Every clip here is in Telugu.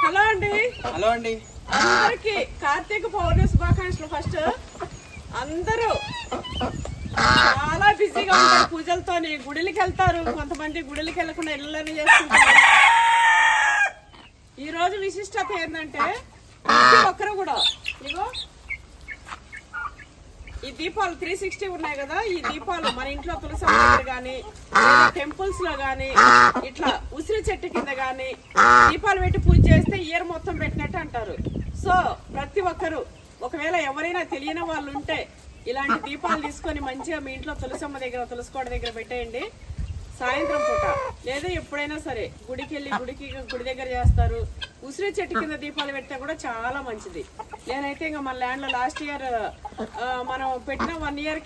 హలో అండి. హలో అండి. అందరికి కార్తీక పౌర్ణమి శుభాకాంక్షలు. ఫస్ట్ అందరూ చాలా బిజీగా ఉంటారు పూజలతో, గుడికి వెళ్తారు, కొంతమంది గుడికి వెళ్ళకుండా ఇళ్ళని చేసుకుంటారు. ఈ రోజు విశిష్టత ఏంటంటే ప్రతి ఒక్కరు కూడా ఇగో ఈ దీపాలు 360 ఉన్నాయి కదా, ఈ దీపాలు మన ఇంట్లో తులసి దగ్గర గానీ టెంపుల్స్ లో గానీ ఇట్లా ఉసిరి చెట్టు కింద గానీ దీపాలు పెట్టి పూజ చేస్తే ఇయర్ మొత్తం పెట్టినట్టు అంటారు. సో ప్రతి ఒక్కరు ఒకవేళ ఎవరైనా తెలియని వాళ్ళు ఉంటే ఇలాంటి దీపాలు తీసుకొని మంచిగా మీ ఇంట్లో తులసమ్మ దగ్గర తులసికోట దగ్గర పెట్టేయండి. సాయంత్రం పూట లేదా ఎప్పుడైనా సరే గుడికి వెళ్ళి గుడి దగ్గర చేస్తారు. ఉసిరి చెట్టు కింద దీపాలు పెడితే కూడా చాలా మంచిది. నేనైతే ఇంకా మన ల్యాండ్ లో లాస్ట్ ఇయర్ మనం పెట్టిన 1 ఇయర్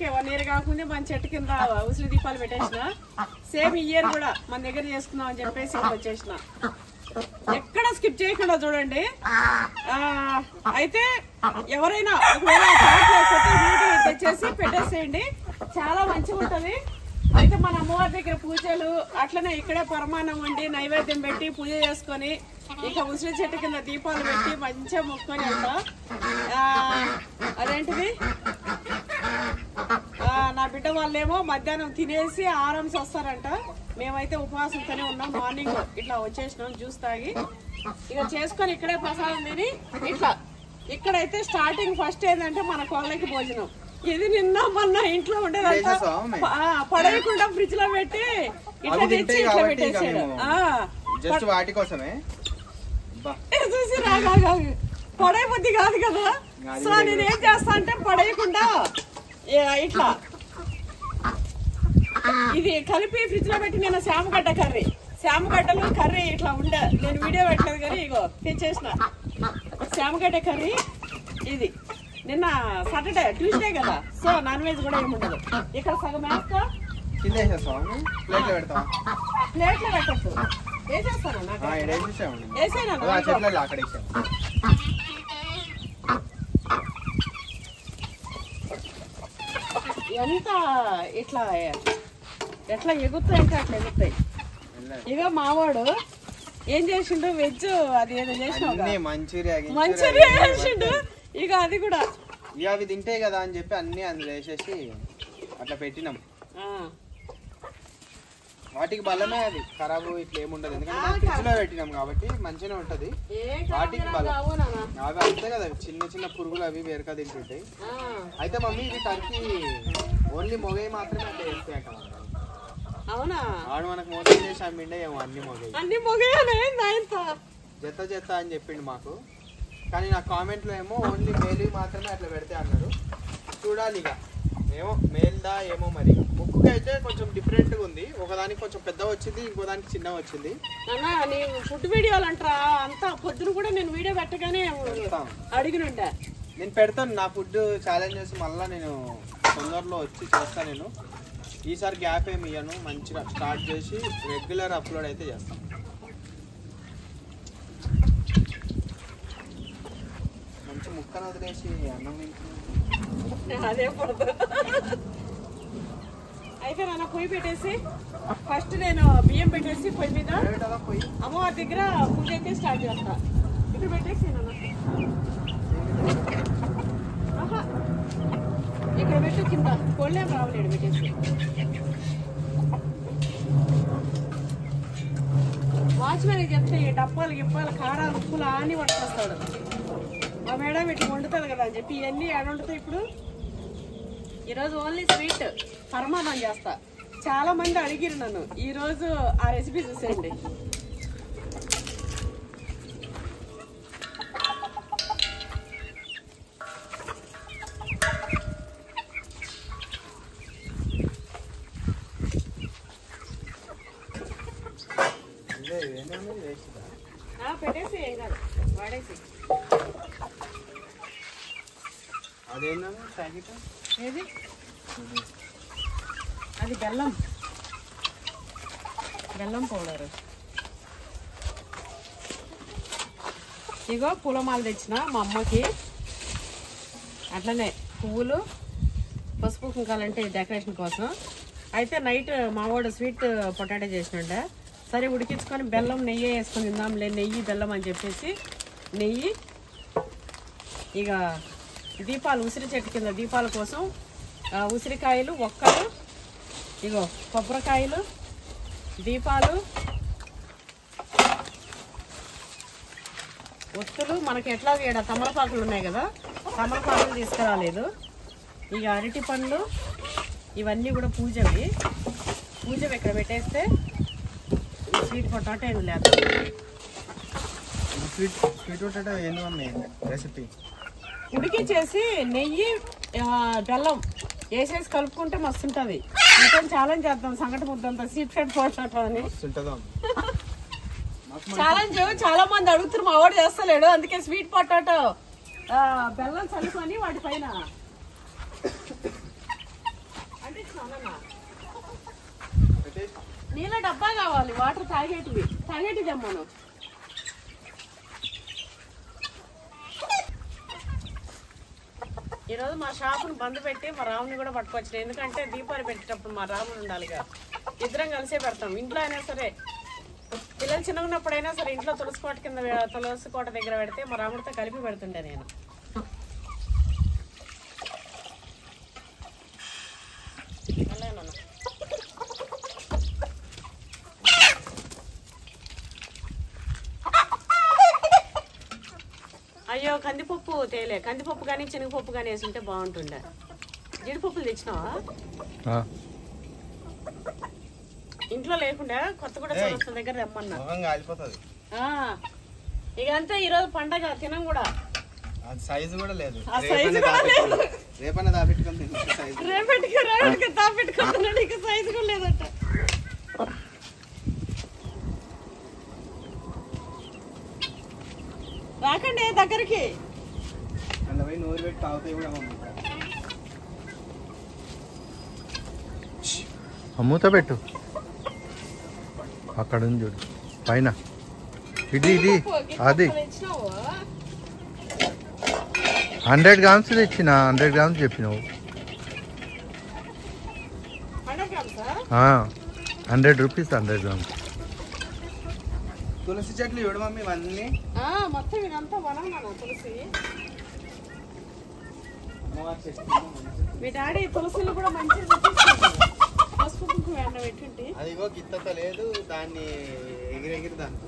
కాకుండా మన చెట్టు కింద ఉసిరి దీపాలు పెట్టేసిన. సేమ్ ఇయర్ కూడా మన దగ్గర చేసుకుందాం అని చెప్పేసి వచ్చేసిన. ఎక్కడ స్కిప్ చేయకుండా చూడండి. అయితే ఎవరైనా ఒకవేళ తెచ్చేసి పెట్టేసేయండి, చాలా మంచిగా ఉంటది. అయితే మన అమ్మవారి దగ్గర పూజలు అట్లనే ఇక్కడే పరమాన్నం వండి నైవేద్యం పెట్టి పూజ చేసుకొని ఇక ఉసిరి చెట్టు కింద దీపాలు పెట్టి మంచిగా మొక్కుకొని వెళ్తా. అదేంటిది నా బిడ్డ వాళ్ళేమో మధ్యాహ్నం తినేసి ఆరామ్స్ వస్తారంట. మేమైతే ఉపవాసంతోనే ఉన్నాం. మార్నింగ్ ఇట్లా వచ్చేసినాం జ్యూస్ తాగి ఇక చేసుకొని ఇక్కడే ప్రసాదం తిని ఇట్లా. ఇక్కడైతే స్టార్టింగ్ ఫస్ట్ ఏంటంటే మన కోళ్ళకి భోజనం. ఇది నిన్న మొన్న ఇంట్లో ఉండేదంతా పడేయకుండా ఫ్రిడ్జ్ లో పెట్టి ఇట్లా తెచ్చి ఇట్లా పెట్టేసాడు. చూసి పడే బుద్ధి కాదు కదా. సో నేనేం చేస్తా అంటే పడేయకుండా ఇట్లా ఇది కలిపి ఫ్రిడ్జ్ లో పెట్టి నేను శామగడ్డలు కర్రీ ఇట్లా ఉండే. నేను వీడియో పెట్టలేదు కానీ ఇగో తెచ్చేసిన శామగడ్డ కర్రీ. ఇది నిన్న సాటర్డే ట్యూస్డే కదా, సో నాన్ వెజ్ కూడా ఏముండదు. ఇక్కడ సగం వేస్తా, ప్లేట్లో పెట్టచ్చు. వేసేస్తాను ఎంత ఇట్లా ఎట్లా ఎగుతాయంటే అట్లా ఎగుతాయి. ఇక మావాడు ఏం చేసిండు, వెజ్ అది ఏదో చేసిన మంచూరియా చేసిండు. ఇక అది కూడా ఇక అవి తింటాయి కదా అని చెప్పి అన్ని అందులో వేసేసి అట్లా పెట్టినాం. వాటికి బలమే, అది ఖరాబు ఇట్లా ఏముండదు. ఎందుకంటే ఫ్రిడ్జ్ లో పెట్టినాం కాబట్టి మంచిగానే ఉంటది. వాటికి బలం అవి అంతే కదా, చిన్న చిన్న పురుగులు అవి వేరుగా తింటుంటాయి. అయితే మమ్మీ ఇది టర్కీ ఓన్లీ మొగయి మాత్రమే అట్లా వేస్తాయట. అవునా? ఆడు మనకు మోసం చేసి అమ్మిండే ఏమో అన్ని మొగయి జత అని చెప్పిండు మాకు. కానీ నా కామెంట్లో ఏమో ఓన్లీ మేలు మాత్రమే అట్లా పెడితే అన్నారు. చూడాలి ఇక, ఏమో మేల్దా ఏమో. మరి ముక్కుకి అయితే కొంచెం డిఫరెంట్గా ఉంది. ఒకదానికి కొంచెం పెద్ద వచ్చింది, ఇంకో దానికి చిన్న వచ్చింది. అన్న నీ ఫుడ్ వీడియోలు అంటారా అంతా పొద్దున కూడా నేను వీడియో పెట్టగానే అడిగినుండే. నేను పెడతాను నా ఫుడ్ ఛాలెంజెస్. మళ్ళీ నేను తొందరలో వచ్చి చేస్తాను. నేను ఈసారి గ్యాప్ ఏమి ఇయ్యను, మంచిగా స్టార్ట్ చేసి రెగ్యులర్ అప్లోడ్ అయితే చేస్తాను. మంచి ముక్కను వదిలేసి అన్నం అదే పడదు. అయితే నాన్న పొయ్యి పెట్టేసి ఫస్ట్ నేను బియ్యం పెట్టేసి పొయ్యి మీద అమ్మవారి దగ్గర పూజ అయితే స్టార్ట్ చేస్తా. ఇక్కడ పెట్టేసి ఇక్కడ పెట్టు, కింద కోళ్ళేం రావలేడు పెట్టేసి. వాచ్మెన్కి చెప్తే ఈ డప్పాలు గిప్పాలు కారాలు ఉప్పులు అన్నీ పట్టుకొస్తాడు. మా మేడం ఇట్లా వండుతుంది కదా అని చెప్పి ఇవన్నీ ఏడ వండుతాయి. ఇప్పుడు ఈరోజు ఓన్లీ స్వీట్ పరమాన్నం చేస్తా. చాలా మంది అడిగిరు నన్ను, ఈరోజు ఆ రెసిపీ చూసేయండి. పెట్టేసి ఏం కాదు, వాడేసి. అదేందా ప్యాకెట్? ఏది? అది బెల్లం పౌడర్. ఇగో పూలమాల తెచ్చిన మా అమ్మకి. అట్లనే పువ్వులు, పసుపు కుంకాలంటే డెకరేషన్ కోసం. అయితే నైట్ మావాడు స్వీట్ పొటాటో చేసినండే. సరే ఉడికించుకొని బెల్లం నెయ్యి వేసుకొని తిందాంలే, నెయ్యి బెల్లం అని చెప్పేసి నెయ్యి. ఇక దీపాలు, ఉసిరి చెట్టు కింద దీపాల కోసం ఉసిరికాయలు, ఒక్కలు, ఇగో కొబ్బరికాయలు, దీపాలు, ఒత్తులు. మనకి ఎట్లా ఇక్కడ తమలపాకులు ఉన్నాయి కదా, తమలపాకులు తీసుకురాలేదు. ఇక అరటి పండ్లు, ఇవన్నీ కూడా పూజవి. పూజవి ఇక్కడ పెట్టేస్తే స్వీట్ పొటాటో ఏం లేదు. స్వీట్ పొటాటో ఏంది మమ్మీ రెసిపీ? ఉడికించేసి నెయ్యి బెల్లం వేసేసి కలుపుకుంటే మస్తు ఉంటుంది. ఇంకా ఛాలెంజ్ చేద్దాం, సంగటి ముద్దంతా స్వీట్ పొటాటో అని ఛాలెంజ్. చాలా మంది అడుగుతారు, మా వాడు చేస్తలేడు, అందుకే స్వీట్ పొటాటో బెల్లం చల్లుకొని వాటిపైన అంటే నీళ్ళ డబ్బా కావాలి, వాటర్ తాగేటిది అమ్మాను. ఈరోజు మా షాపును బంద్ పెట్టి మా రాముని కూడా పట్టుకొచ్చిన. ఎందుకంటే దీపాలు పెట్టేటప్పుడు మా రాముడు ఉండాలిగా, ఇద్దరం కలిసే పెడతాం. ఇంట్లో అయినా సరే, పిల్లలు చిన్నగా ఉన్నప్పుడైనా సరే ఇంట్లో తులసి కోట కింద, తులసి కోట దగ్గర పెడితే మా రాముడితో కలిపి పెడుతుండే నేను. అయ్యో కందిపప్పు తేలే, కందిపప్పు కానీ శనగపప్పు కానీ వేసి ఉంటే బాగుంటుండే. జీడిపప్పులు తెచ్చినావా? ఇంట్లో లేకుండా కొత్త కూడా సంవత్సరం దగ్గర తెమ్మన్నా. ఇక అంతే, ఈరోజు పండగ తినం కూడా. సైజు కూడా లేదు, రేపటికి దాపెట్టుకుంటున్నాడు, ఇక సైజు కూడా లేదట. రాకండి దగ్గరికి. నూరు పెట్టి తాగుతాయి కూడా మూత పెట్టు, అక్కడ ఉంది చూడు పైన. ఇది అది 100 grams తెచ్చిన, 100 grams చెప్పినావు. 100 rupees 100 grams. తులసి చెట్లు చూడు మమ్మీ, ఇవన్నీ మొత్తం ఇదంతా వనం తులసి. మీ డాడీ తులసిలు కూడా మంచిగా పసుపు కుంకుమ ఎండ పెట్టుంటే అదిగో గిత్తత లేదు, దాన్ని ఎగిరెగిరి దాన్ని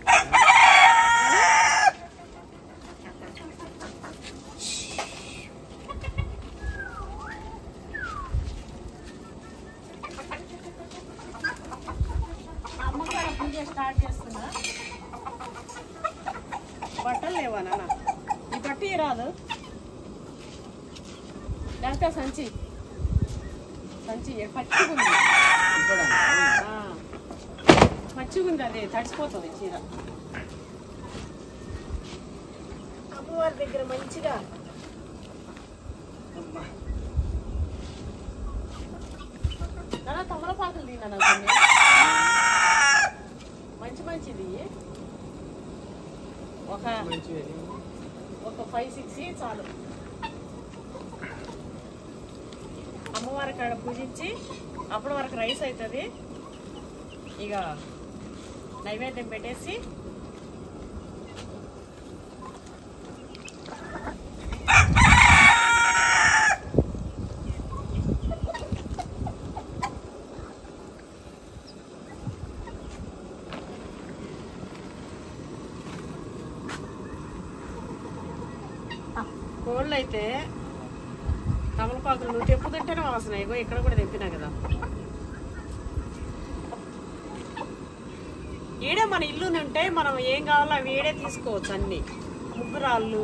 అమ్మగారు పూజ స్టార్ట్ చేస్తున్నా. బట్టలు లేవా నాన్న? ఈ బట్టి రాదు లేకపోతే సంచి పచ్చిగుంది, పచ్చిగుంది, అదే తడిసిపోతుంది చీర. అమ్మవారి దగ్గర మంచిగా నాన్న తమలపాకులు తిన్నా కొన్ని మంచిది. ఒక 5-6 చాలు. అమ్మవారి కాడ పూజించి అప్పటి వరకు రైస్ అవుతుంది. ఇక నైవేద్యం పెట్టేసి కోళ్ళు అయితే తమలపాకులు నువ్వు తెప్పు తింటేనే వాసన. ఇగో ఇక్కడ కూడా తెప్పినా కదా. ఈడే మన ఇల్లు ఉంటే మనం ఏం కావాలో అవి ఈడే తీసుకోవచ్చు అన్ని. ముగ్గురాళ్ళు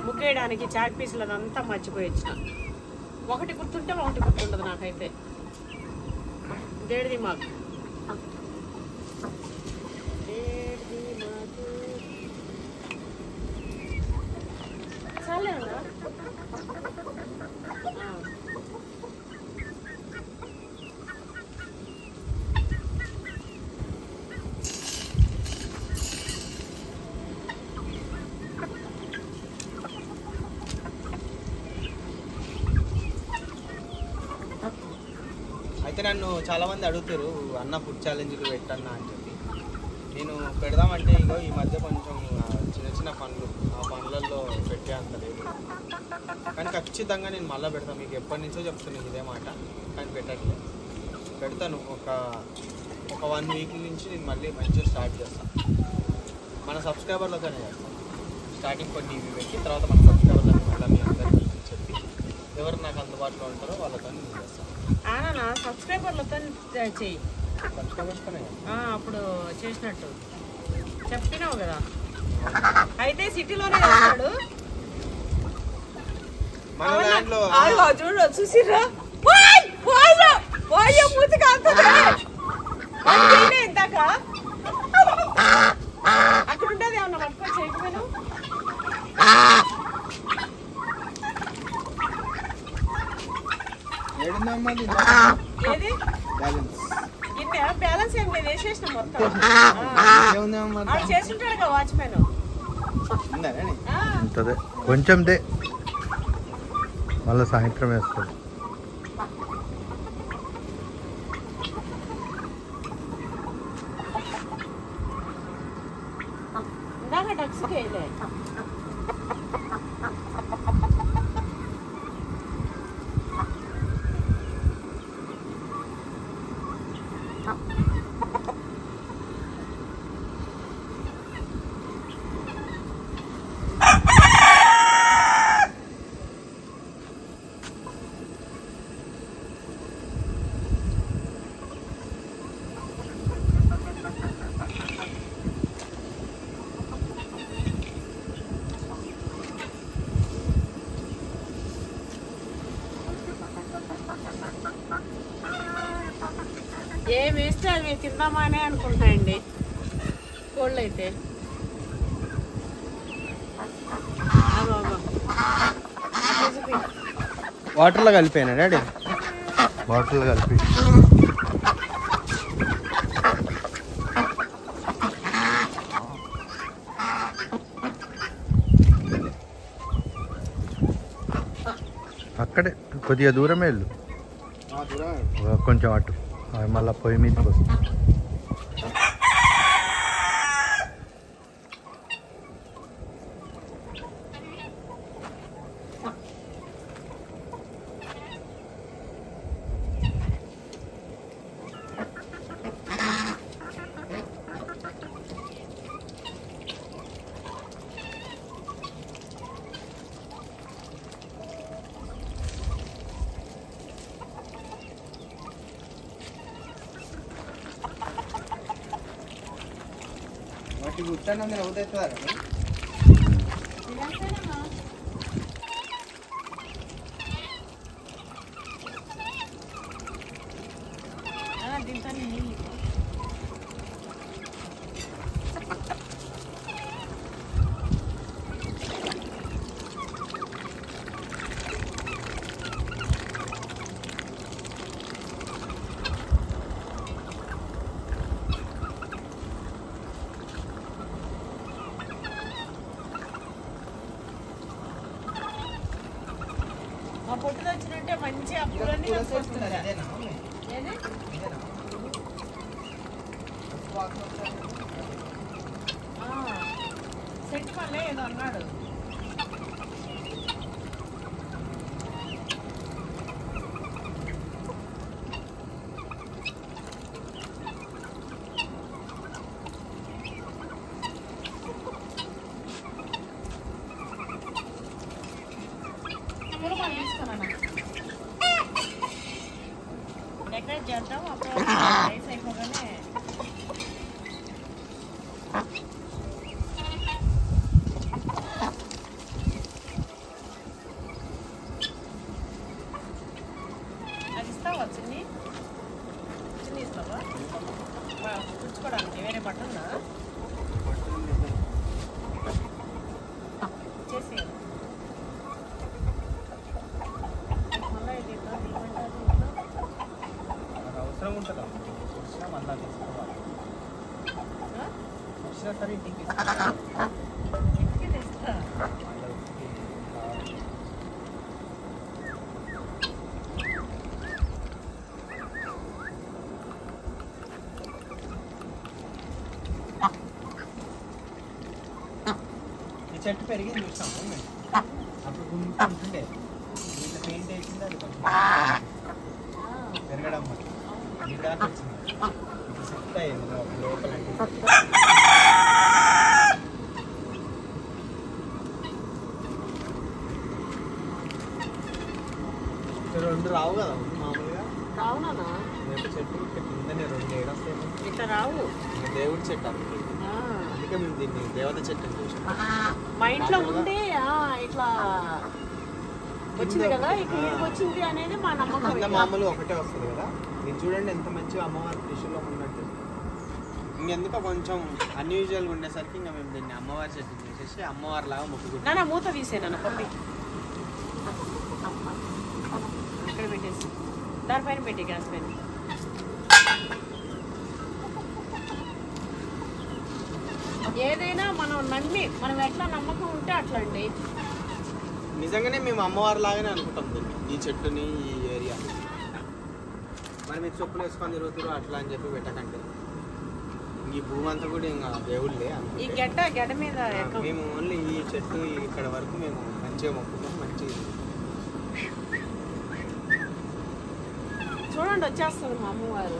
ముగ్గేయడానికి చాక్ పీసులు అదంతా మర్చిపోయి వచ్చిన. ఒకటి గుర్తుంటే ఒకటి గుర్తుండదు నాకైతే. దేడిది మాకు చాలేనా? అయితే నన్ను చాలా మంది అడుగుతారు, అన్న ఫుడ్ ఛాలెంజ్లు పెట్టన్నా అని చెప్పి. నేను పెడదామంటే ఇగో ఈ మధ్య కొంచెం చిన్న చిన్న పనులు ఆ పనులలో పెట్టే అంత లేదు. కానీ ఖచ్చితంగా నేను మళ్ళీ పెడతాను. మీకు ఎప్పటి నుంచో చెప్తున్నాను ఇదే మాట, కానీ పెట్టట్లేదు. పెడతాను. ఒక 1 వీక్ నుంచి నేను మళ్ళీ మంచిగా స్టార్ట్ చేస్తాను. మన సబ్స్క్రైబర్లతోనే చేస్తాను. స్టార్టింగ్ కొన్ని ఇవి పెట్టి తర్వాత మన సబ్స్క్రైబర్లతో మళ్ళీ మీ అందరికీ చెప్పి ఎవరు నాకు అందుబాటులో ఉంటారో వాళ్ళతో నేను చేస్తాను. సబ్స్క్రైబర్లతో చెయ్యి. సబ్స్క్రైబర్స్తోనే అప్పుడు చేసినట్టు చెప్పినావు కదా. అయితే సిటీలోనే చేస్తాడు. మన దాంట్లో చూడు చూసిర్రా మూతి కాలుతుంది ఇందాక. అక్కడ ఉండేది ఏమన్నా పట్టుకొని చేయకపోయినా. ఏది బ్యాలెన్స్ ఏం లేదు, వేసేసిన మొత్తం. చేస్తుంటాడు కదా వాచ్మెన్. ఉంటదే కొంచెం దే, మళ్ళీ సాయంత్రం వేస్తాడు. ఇందాక డక్స్కి వేయలే. ఏం వేస్తే అవి తిందామనే అనుకుంటున్నాయండి కోళ్ళు అయితే. వాటర్లో కలిపాను డాడీ, బాటిల్ కలిపి. అక్కడే కొద్దిగా దూరమే వెళ్ళు, కొంచెం అటు, మళ్ళీ పొయ్యి మీదకి వస్తుంది. వాటి గుట్టనంది నవ్వుతారా? మా పొట్టులు వచ్చినట్టే మంచి అప్పులన్నీ సెట్ మళ్ళీ ఏదో అన్నాడు. డెకరేట్ చేద్దాం అప్పుడు రైస్ అయిపోగానే. అది ఇస్తావా చిన్ని? చిన్ని ఇస్తావా పుచ్చుకోవడానికి? వేరే బట్ట ఉందా చేసి? అవసరం ఉంటుందా? చెట్టు పెరిగింది చూసాము మేము. అప్పుడు గుంటుండే ఇట్లా పెయింట్ వేసింది, అది కొంచెం పెరగడం వల్ల ఇది దాకా వచ్చింది. ఇప్పుడు సెట్ అయ్యింది లోపల. రెండు రావు కదా మామూలుగా. రావునా వేప చెట్టు ఇక్కడ కిందనే రెండు ఏడొస్తాయి. ఇట్లా రావు. దేవుడి చెట్టు అందుకే మేము దీన్ని దేవత చెట్టు అని చూసాం. మా ఇంట్లో ఉండే ఇట్లా వచ్చింది కదా, ఇక్కడ వచ్చింది అనేది మా నమ్మకం. కింద మామూలు ఒకటే వస్తుంది కదా. మీరు చూడండి ఎంత మంచిగా అమ్మవారి త్రిశూలం ఉన్నట్టు. ఇంకెందుకో కొంచెం అన్యూజువల్గా ఉండేసరికి ఇంకా మేము దీన్ని అమ్మవారి చెట్టు చేసేసి అమ్మవారి లాగా మొక్కుకుంటాం. మూత తీసేనా పప్పి ఇక్కడ పెట్టేసి దానిపైన పెట్టి గ్యాస్ పైన. ఏదైనా మనం నమ్మి మనం ఎట్లా నమ్మకం ఉంటే అట్లా అండి. నిజంగానే మేము అమ్మవారి లాగానే అనుకుంటాం దీన్ని, ఈ చెట్టుని, ఈ ఏరియా. మరి మీరు చెప్పులు వేసుకొని తిరుగుతారు అట్లా అని చెప్పి పెట్టకండి. ఈ భూమి అంతా కూడా ఇంకా దేవుళ్ళే. ఈ గడ్డ మీద మేము ఓన్లీ ఈ చెట్టు ఇక్కడ వరకు మేము మంచిగా మొక్కుతాం. మంచిగా చూడండి వచ్చేస్తుంది మా అమ్మవారు.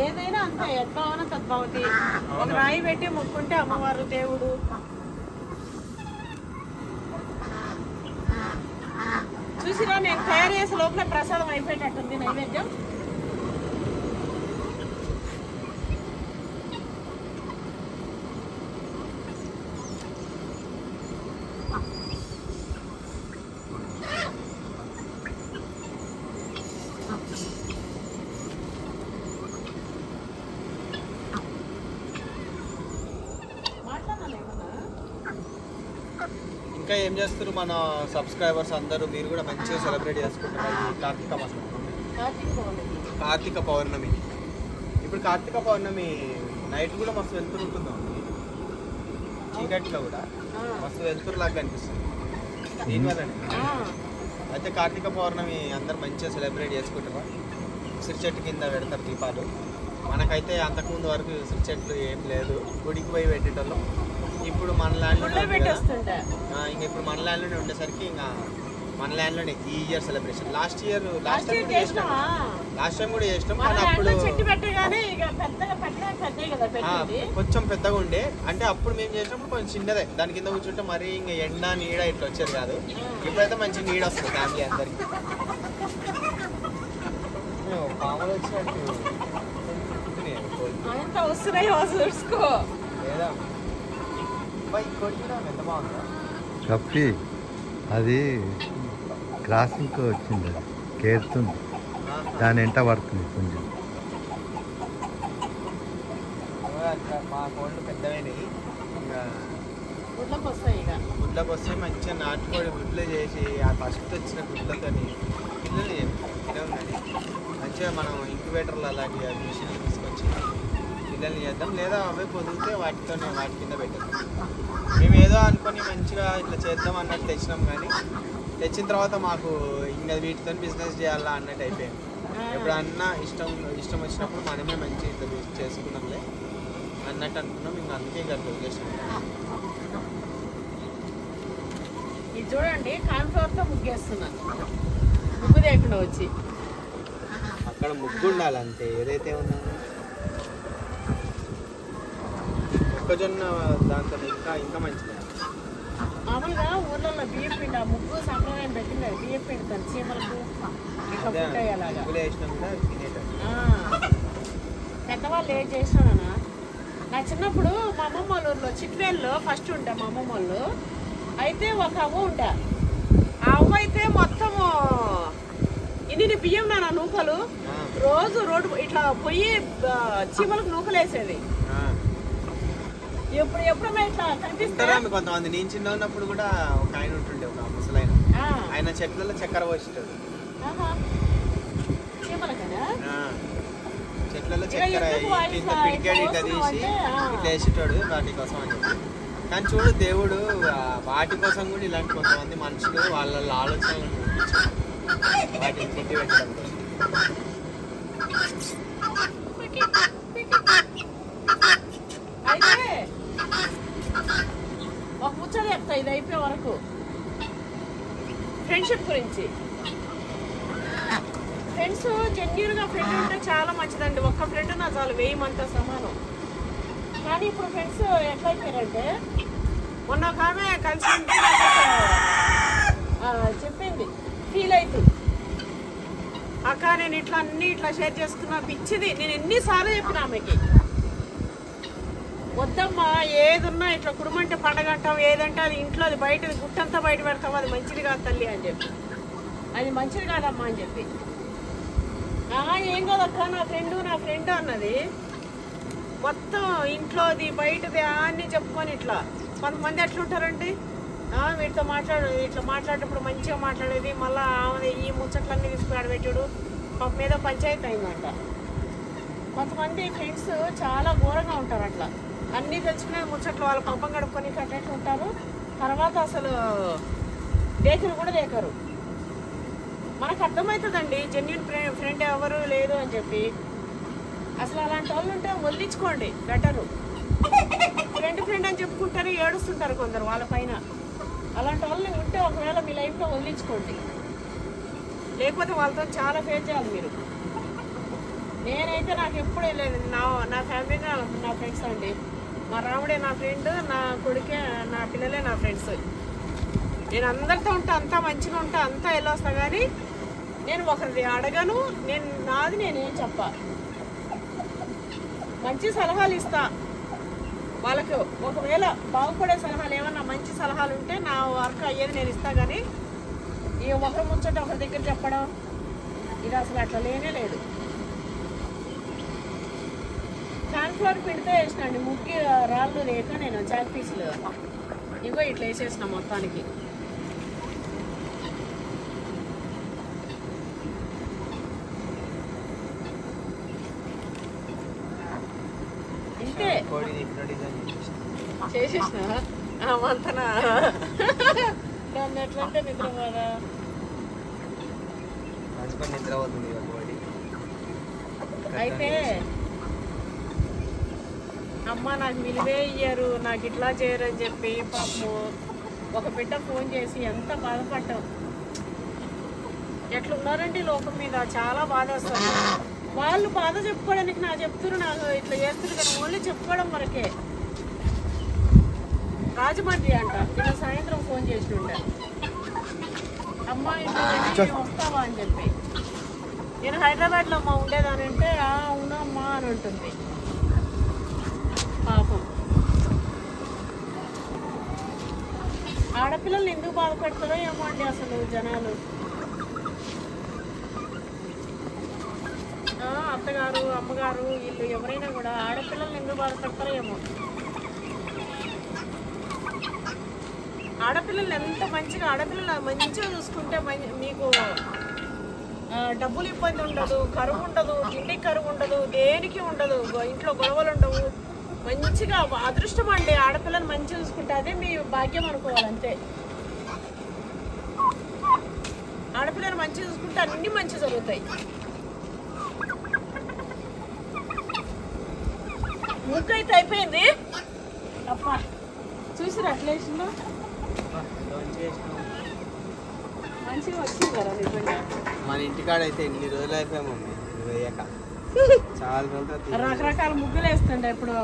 ఏదైనా అంతే, ఎట్లా తద్భావతి. ఒక రాయి పెట్టి మొక్కుంటే అమ్మవారు దేవుడు. చూసిరా నేను తయారు చేసే లోపల ప్రసాదం అయిపోయేటట్టుంది నైవేద్యం. ఇంకా ఏం చేస్తారు మన సబ్స్క్రైబర్స్ అందరూ? మీరు కూడా మంచిగా సెలబ్రేట్ చేసుకుంటారు ఈ కార్తీక మాసం, కార్తీక పౌర్ణమి. ఇప్పుడు కార్తీక పౌర్ణమి నైట్ కూడా మస్తు వెళ్తురు ఉంటుందా? చీకట్లో కూడా మస్తు వెళ్తురులాగా కనిపిస్తుంది దీనివల్లనే. అయితే కార్తీక పౌర్ణమి అందరు మంచిగా సెలబ్రేట్ చేసుకుంటారు. ఉసిరి చెట్టు కింద పెడతారు దీపాలు. మనకైతే అంతకుముందు వరకు ఉసిరి చెట్లు ఏం లేదు, గుడికి పోయి పెట్టేటోళ్ళం. ఇప్పుడు మన ల్యాండ్లోనే ఇంకా ఇప్పుడు మన ల్యాండ్లోనే ఉండేసరికి ఇంకా మన ల్యాండ్లోనే ఈ ఇయర్ సెలబ్రేషన్. లాస్ట్ టైం కూడా చేసినాం. కానీ అప్పుడు కొంచెం పెద్దగా ఉండే, అంటే అప్పుడు మేము చేసినప్పుడు కొంచెం చిన్నదే. దాని కింద కూర్చుంటే మరీ ఇంకా ఎండ నీడ ఇట్లా వచ్చేది కాదు. ఇప్పుడైతే మంచి నీడ వస్తుంది ఫ్యామిలీ అందరికి. పాములు వచ్చినట్టు లేదా ఇంకోటి కూడా ఎంత బాగుందా కప్పి, అది క్రాసింగ్కి వచ్చింది, అది కేరుతుంది, దాని వెంట పడుతుంది కొంచెం. మా కోళ్ళు పెద్దవైనవి, ఇంకా గుడ్లకు వస్తే మంచిగా నాటుకోడి గుడ్లు చేసి ఆ ఫస్ట్ వచ్చిన గుడ్లతోని పిల్లలు ఉందని మంచిగా మనం ఇంక్యుబేటర్లు అలాంటి మిషన్లు తీసుకొచ్చి పిల్లల్ని చేద్దాం. లేదా అవే పొదిగితే వాటి కింద పెట్టేద్దాం. మేము ఏదో అనుకొని మంచిగా ఇట్లా చేద్దాం అన్నట్టు తెచ్చినాం, కానీ తెచ్చిన తర్వాత మాకు ఇంకా వీటితో బిజినెస్ చేయాలా అన్నట్టు అయిపోయింది. ఎప్పుడన్నా ఇష్టం వచ్చినప్పుడు మనమే మంచి ఇట్లా చేసుకున్నాంలే అన్నట్టు అనుకున్నాం. ఇంకా అందుకే ఇంకా వదిలేసాం. ఇది చూడండి, కాన్ఫ్లవర్తో ముగ్గేస్తున్నాను, ముగ్గు లేకుండా వచ్చి. అక్కడ ముగ్గు ఉండాలి అంతే, ఏదైతే ఉన్నా. మొక్కజొన్న దాంతో ఇంకా మంచిది. మామూలుగా ఊర్లలో బియ్యం పిండి ఆ ముగ్గు సంప్రదాయం పెట్టింది. బియ్యం పిండి తను చీమలకు ఇట్లా పుట్టయ్యేలాగా పెద్దవాళ్ళు ఏం చేసినానా. నా చిన్నప్పుడు మా అమ్మమ్మ వాళ్ళ ఊర్లో చిట్వేల్లో ఫస్ట్ ఉండే మా అమ్మమ్మ వాళ్ళు అయితే ఒక అవ్వ ఉండే. ఆ అవ్వ అయితే మొత్తము ఇన్ని బియ్యం నా నూకలు రోజు రోడ్డు ఇట్లా పొయ్యి చీమలకు నూకలు వేసేది. ఎప్పుడు ఇట్లా కనిపిస్తారా? కొంతమంది నేను చిన్న ఉన్నప్పుడు కూడా ఒక ఆయన ఉంటుండే, ఒక ముసలైన. ఆయన చెట్లలో చక్కెర పోసేటాడు. చెట్లలో చక్కెర కింద పిడికాడు ఇట్లా తీసి ఇట్లా వేసేటాడు వాటి కోసం అని చెప్పి. కానీ చూడు, దేవుడు వాటి కోసం కూడా ఇలాంటి కొంతమంది మనుషులు వాళ్ళ ఆలోచనలను వాటిని తిండి పెట్టడం కోసం. ఫ్రెండ్షిప్ గురించి. ఫ్రెండ్స్ జెన్యూన్గా ఫ్రెండ్ ఉంటే చాలా మంచిదండి. ఒక్క ఫ్రెండ్ నా చాలు 1000 మందితో సమానం. కానీ ఇప్పుడు ఫ్రెండ్స్ ఎట్లయిపోయారంటే, మొన్న ఒక ఆమె కలిసి చెప్పింది, ఫీల్ అవుతుంది, అక్క నేను ఇట్లా అన్ని ఇట్లా షేర్ చేసుకున్నా, పిచ్చిది. నేను ఎన్నిసార్లు చెప్పిన ఆమెకి, వద్దమ్మా ఏదున్నా ఇట్లా కుటుంబంటే పండగ అంటాం, ఏదంటే అది ఇంట్లో, అది బయట గుట్టంతా బయట పెడతావు, అది మంచిది కాదు తల్లి అని చెప్పి, అది మంచిది కాదమ్మా అని చెప్పి. ఏం కాదక్క నా ఫ్రెండ్ అన్నది. మొత్తం ఇంట్లోది బయటది అన్నీ చెప్పుకొని ఇట్లా. కొంతమంది ఎట్లుంటారండి, వీటితో ఇట్లా మాట్లాడేటప్పుడు మంచిగా మాట్లాడేది, మళ్ళీ ఆమె ఈ ముచ్చట్లన్నీ తీసుకుని ఆడబెట్టాడు, పాప మీద పంచాయతీ అయిందంట. కొంతమంది ఫ్రెండ్స్ చాలా ఘోరంగా ఉంటారు అట్లా, అన్నీ తెచ్చుకునే ముచ్చట్లు వాళ్ళ పాపం గడుపుకొని కట్టేట్టు ఉంటారు. తర్వాత అసలు దేకరు కూడా దేకరు. మనకు అర్థమవుతుందండి జెన్యూన్ ఫ్రెండ్ ఎవరు లేదు అని చెప్పి. అసలు అలాంటి వాళ్ళు ఉంటే వదిలించుకోండి బెటరు. ఫ్రెండ్ అని చెప్పుకుంటారు, ఏడుస్తుంటారు కొందరు వాళ్ళ పైన. అలాంటి వాళ్ళు ఉంటే ఒకవేళ మీ లైఫ్లో వదిలించుకోండి, లేకపోతే వాళ్ళతో చాలా ఫేస్ చేయాలి మీరు. నేనైతే నాకు ఎప్పుడే లేదు, నా ఫ్యామిలీ నా ఫ్రెండ్స్ అండి. మా రాముడే నా ఫ్రెండ్, నా కొడుకే నా పిల్లలే నా ఫ్రెండ్స్. నేను అందరితో ఉంటా, అంతా మంచిగా ఉంటా, అంతా వెళ్ళొస్తా. కానీ నేను ఒకరిది అడగను, నేనేం చెప్పా, మంచి సలహాలు ఇస్తా వాళ్ళకు. ఒకవేళ బాగుపడే సలహాలు ఏమన్నా మంచి సలహాలు ఉంటే నా వర్క్ అయ్యేది నేను ఇస్తా. కానీ ఈ ఒకరు ముచ్చట ఒకరి దగ్గర చెప్పడం ఇది అసలు అట్లా లేనే లేదు. కాన్ఫ్లవర్ పిండితో వేసినండి, ముగ్గి రాళ్ళు లేక నేను చాక్ పీసులు ఇగో ఇట్లా వేసేసిన మొత్తానికి. ఇంతే చేసేసిన మంతనా దాన్ని ఎట్లంటే నిద్ర పోదా. అయితే అమ్మ నాకు విలువే ఇయ్యరు, నాకు ఇట్లా చేయరు అని చెప్పి పాపము ఒక బిడ్డ ఫోన్ చేసి ఎంత బాధపడ్డాం. ఎట్లున్నారండి లోకం మీద, చాలా బాధ వస్తుంది. వాళ్ళు బాధ చెప్పుకోవడానికి నాకు చెప్తున్నారు, నాకు ఇట్లా చేస్తున్నారు, కానీ ఓన్లీ చెప్పుకోవడం వరకే. రాజమండ్రి అంట, నిన్న సాయంత్రం ఫోన్ చేసినుండే, అమ్మ ఇంట్లో వస్తావా అని చెప్పి. నేను హైదరాబాద్లో అమ్మ ఉండేదాని అంటే అవునమ్మా అని ఉంటుంది. పాపం ఆడపిల్లల్ని ఎందుకు బాధపెడతారో ఏమో అండి అసలు జనాలు. అత్తగారు అమ్మగారు వీళ్ళు ఎవరైనా కూడా ఆడపిల్లల్ని ఎందుకు బాధపెడతారో ఏమో. ఆడపిల్లలు ఎంత మంచిగా, ఆడపిల్లలు మంచిగా చూసుకుంటే మీకు డబ్బులు ఇబ్బంది ఉండదు, కరువు ఉండదు, తిండికి కరువు ఉండదు, దేనికి ఉండదు, ఇంట్లో గొడవలు ఉండవు. మంచిగా అదృష్టం అండి, ఆడపిల్లని మంచిగా చూసుకుంటే అదే మీ భాగ్యం అనుకోవాలంతే. ఆడపిల్లని మంచిగా చూసుకుంటే అన్ని మంచి జరుగుతాయి. ముక్కైతే అయిపోయింది అప్ప, చూసిరా అట్లేసిందో మంచిగా వచ్చింది కదా నిజంగా. మన ఇంటికాడ అయితే ఎన్ని రోజులు అయిపోయాయి మమ్మీ వేయక, చాలా రోజులు రకరకాల ముగ్గులు వేస్తుండే. ఇప్పుడు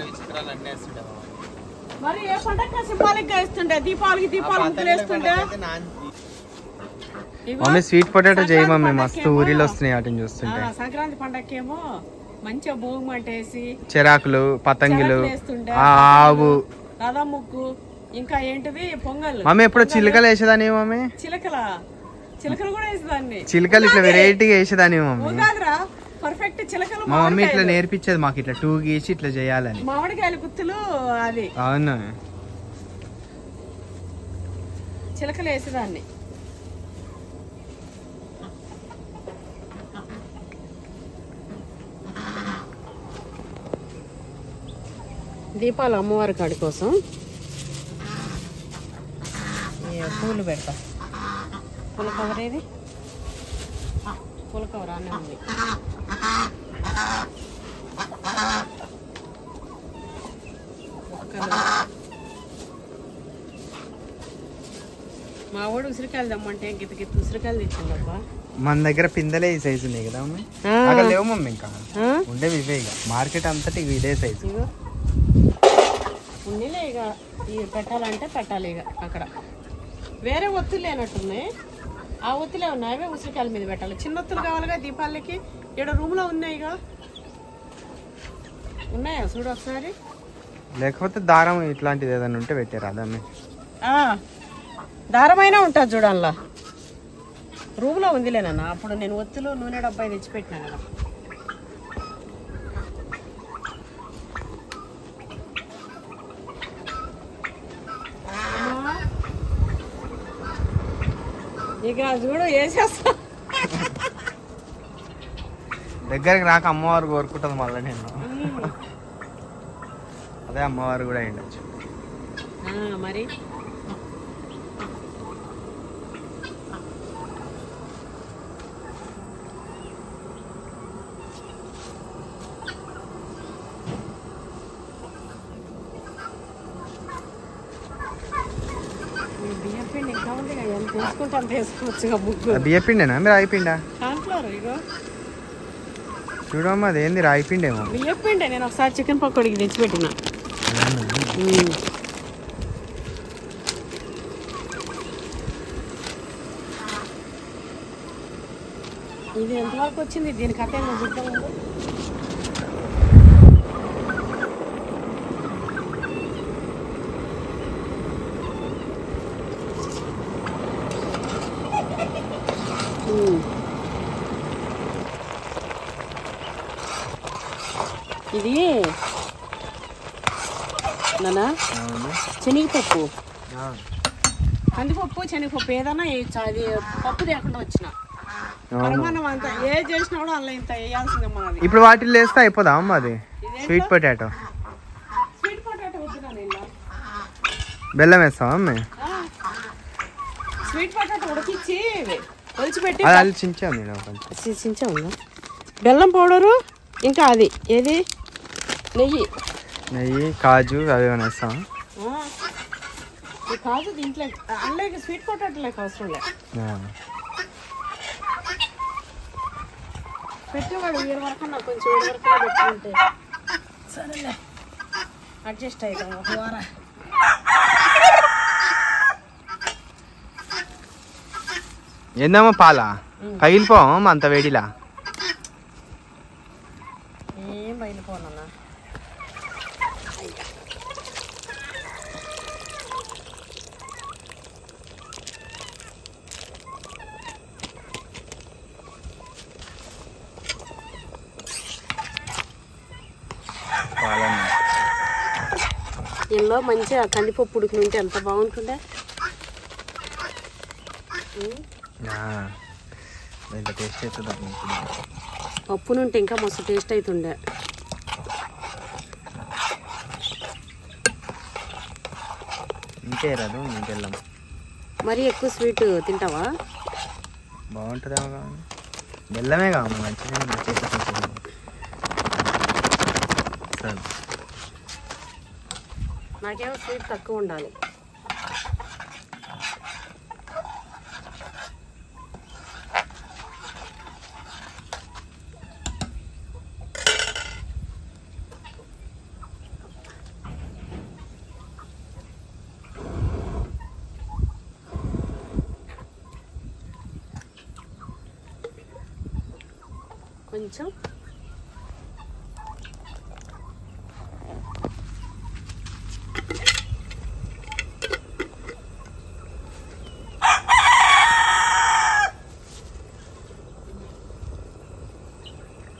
విచిత్రాలు అన్నీ వేస్తుండే. మరి ఏ పండగ సింబాలిక్ గా వేస్తుండే, దీపావళికి ముగ్గులు వేస్తుండే. మమ్మీ స్వీట్ పొటాటో చేయి మమ్మీ, మస్తు ఊరిలో వస్తున్నాయి వాటిని చూస్తుంటే. సంక్రాంతి పండగకేమో మంచిగా భోగి మంట వేసి చిరాకులు, పతంగులు, ఆవు, రథం ముగ్గు, ఇంకా ఏంటిది పొంగల్. మమ్మీ ఎప్పుడు చిలుకలు వేసేదాన్ని మమ్మీ? చిలకలు కూడా వేసేదాన్ని. చిలుకలు ఇట్లా వెరైటీగా వేసేదాన్ని మమ్మీ. పర్ఫెక్ట్ చిలకలు. మా మమ్మీ ఇట్లా నేర్పించేది మాకు, ఇట్లా 2 గీసి ఇట్లా చేయాలని. మామిడికాయల గుత్తులు అది. అవును, చిలకలు వేసేదాన్ని. దీపాలు అమ్మవారి కాడి కోసం పూలు పెడతా. పూల కవర్ ఏది? పూల కవర్ అనే ఉంది. మా వాడు ఉసిరికాయలు తెమ్మంటే గిత్త ఉసిరికాయలు తెచ్చిందబ్బా. మన దగ్గర పిందెలే ఈ సైజు ఉన్నాయి కదా మమ్మీ. అక్కడ లేవు మమ్మీ, ఇంకా ఉండేవి ఇవే. ఇక మార్కెట్ అంతటి ఇదే సైజు. ఉండేలే ఇక ఇవి పెట్టాలంటే పెట్టాలి. ఇక అక్కడ వేరే ఒత్తులు లేనట్టున్నాయి. ఆ ఒత్తులే ఉన్నాయి, అవే ఉసిరికాయల మీద పెట్టాలి. చిన్న ఒత్తులు కావాలిగా దీపాలకి. ఇక్కడ రూమ్లో ఉన్నాయిగా, ఉన్నాయా చూడు ఒకసారి. లేకపోతే దారం ఇట్లాంటిది ఏదైనా ఉంటే పెట్టారు అదమ్మే. దారమైనా ఉంటుంది చూడాలా. రూమ్లో ఉందిలేనన్నా. అప్పుడు నేను ఒత్తులు నూనె డబ్బాయి తెచ్చిపెట్టినా కదా. ఇక చూడు వేసేస్తా. దగ్గరికి రాక అమ్మవారు కోరుకుంటుంది మళ్ళీ నేను. అదే అమ్మవారు కూడా అయ్యిండొచ్చు మరి. బియ్యపిండి ఇంకా ఉంది కదా, ఎంత వేసుకుంటే అంత వేసుకోవచ్చు. ముగ్గు బియ్యపిండేనా మీరు రాయిపిండా? కార్న్ఫ్లవర్ ఇగో చూడమ్మా, అదేంది రాయిపిండేమో. బియ్యపిండి. నేను ఒకసారి చికెన్ పకోడీకి తెచ్చిపెట్టిన. ఇది ఎంతవరకు వచ్చింది? దీని కథ ఏమో చూద్దాం. ఇది నానా శనగపప్పు, కందిపప్పు, శనగపప్పు ఏదైనా వేయచ్చు. అది పప్పు లేకుండా వచ్చిన పరిమాణం అంతా ఏ చేసినా కూడా అందులో ఇంత వేయాల్సిందే మనది. ఇప్పుడు వాటిల్లో వేస్తే అయిపోదా అమ్మ అది? Sweet potato. స్వీట్ పొటాటో వద్దునా? నేను బెల్లం వేస్తావా అమ్మ? స్వీట్ పొటాటో ఉడికిచ్చి ఒలిచిపెట్టి చించా ఉందా, బెల్లం పౌడరు, ఇంకా అది ఏది నెయ్యి కాజు అవి ఏమైనా వేస్తావా? ఈ కాజు దీంట్లో అందులోకి స్వీట్ పొటాటోలోకి అవసరం లేదు. పెట్టేవాడు వీరి వరకు నాకు కొంచెం వీరి వరకు పెట్టుకుంటే సరేలే అడ్జస్ట్ అవుతాం ఒక వారం. ఏందమ్మా పాల పగిలిపోవమ్మా అంత వేడిలా? ఏం బయలుపోనన్నా. ఇందులో మంచిగా కందిపప్పు ఉడికి ఉంటే ఎంత బాగుంటుండే. టేస్ట్ అవుతుంది. పప్పు నుంటే ఇంకా మస్తు టేస్ట్ అవుతుండే. ఇంకే రాదు ఇంకెళ్ళాం. మరీ ఎక్కువ స్వీట్ తింటావా? బాగుంటుందేమో కానీ బెల్లమే కావాలి మంచిగా. నాకేమో స్వీట్ తక్కువ ఉండాలి. కొంచెం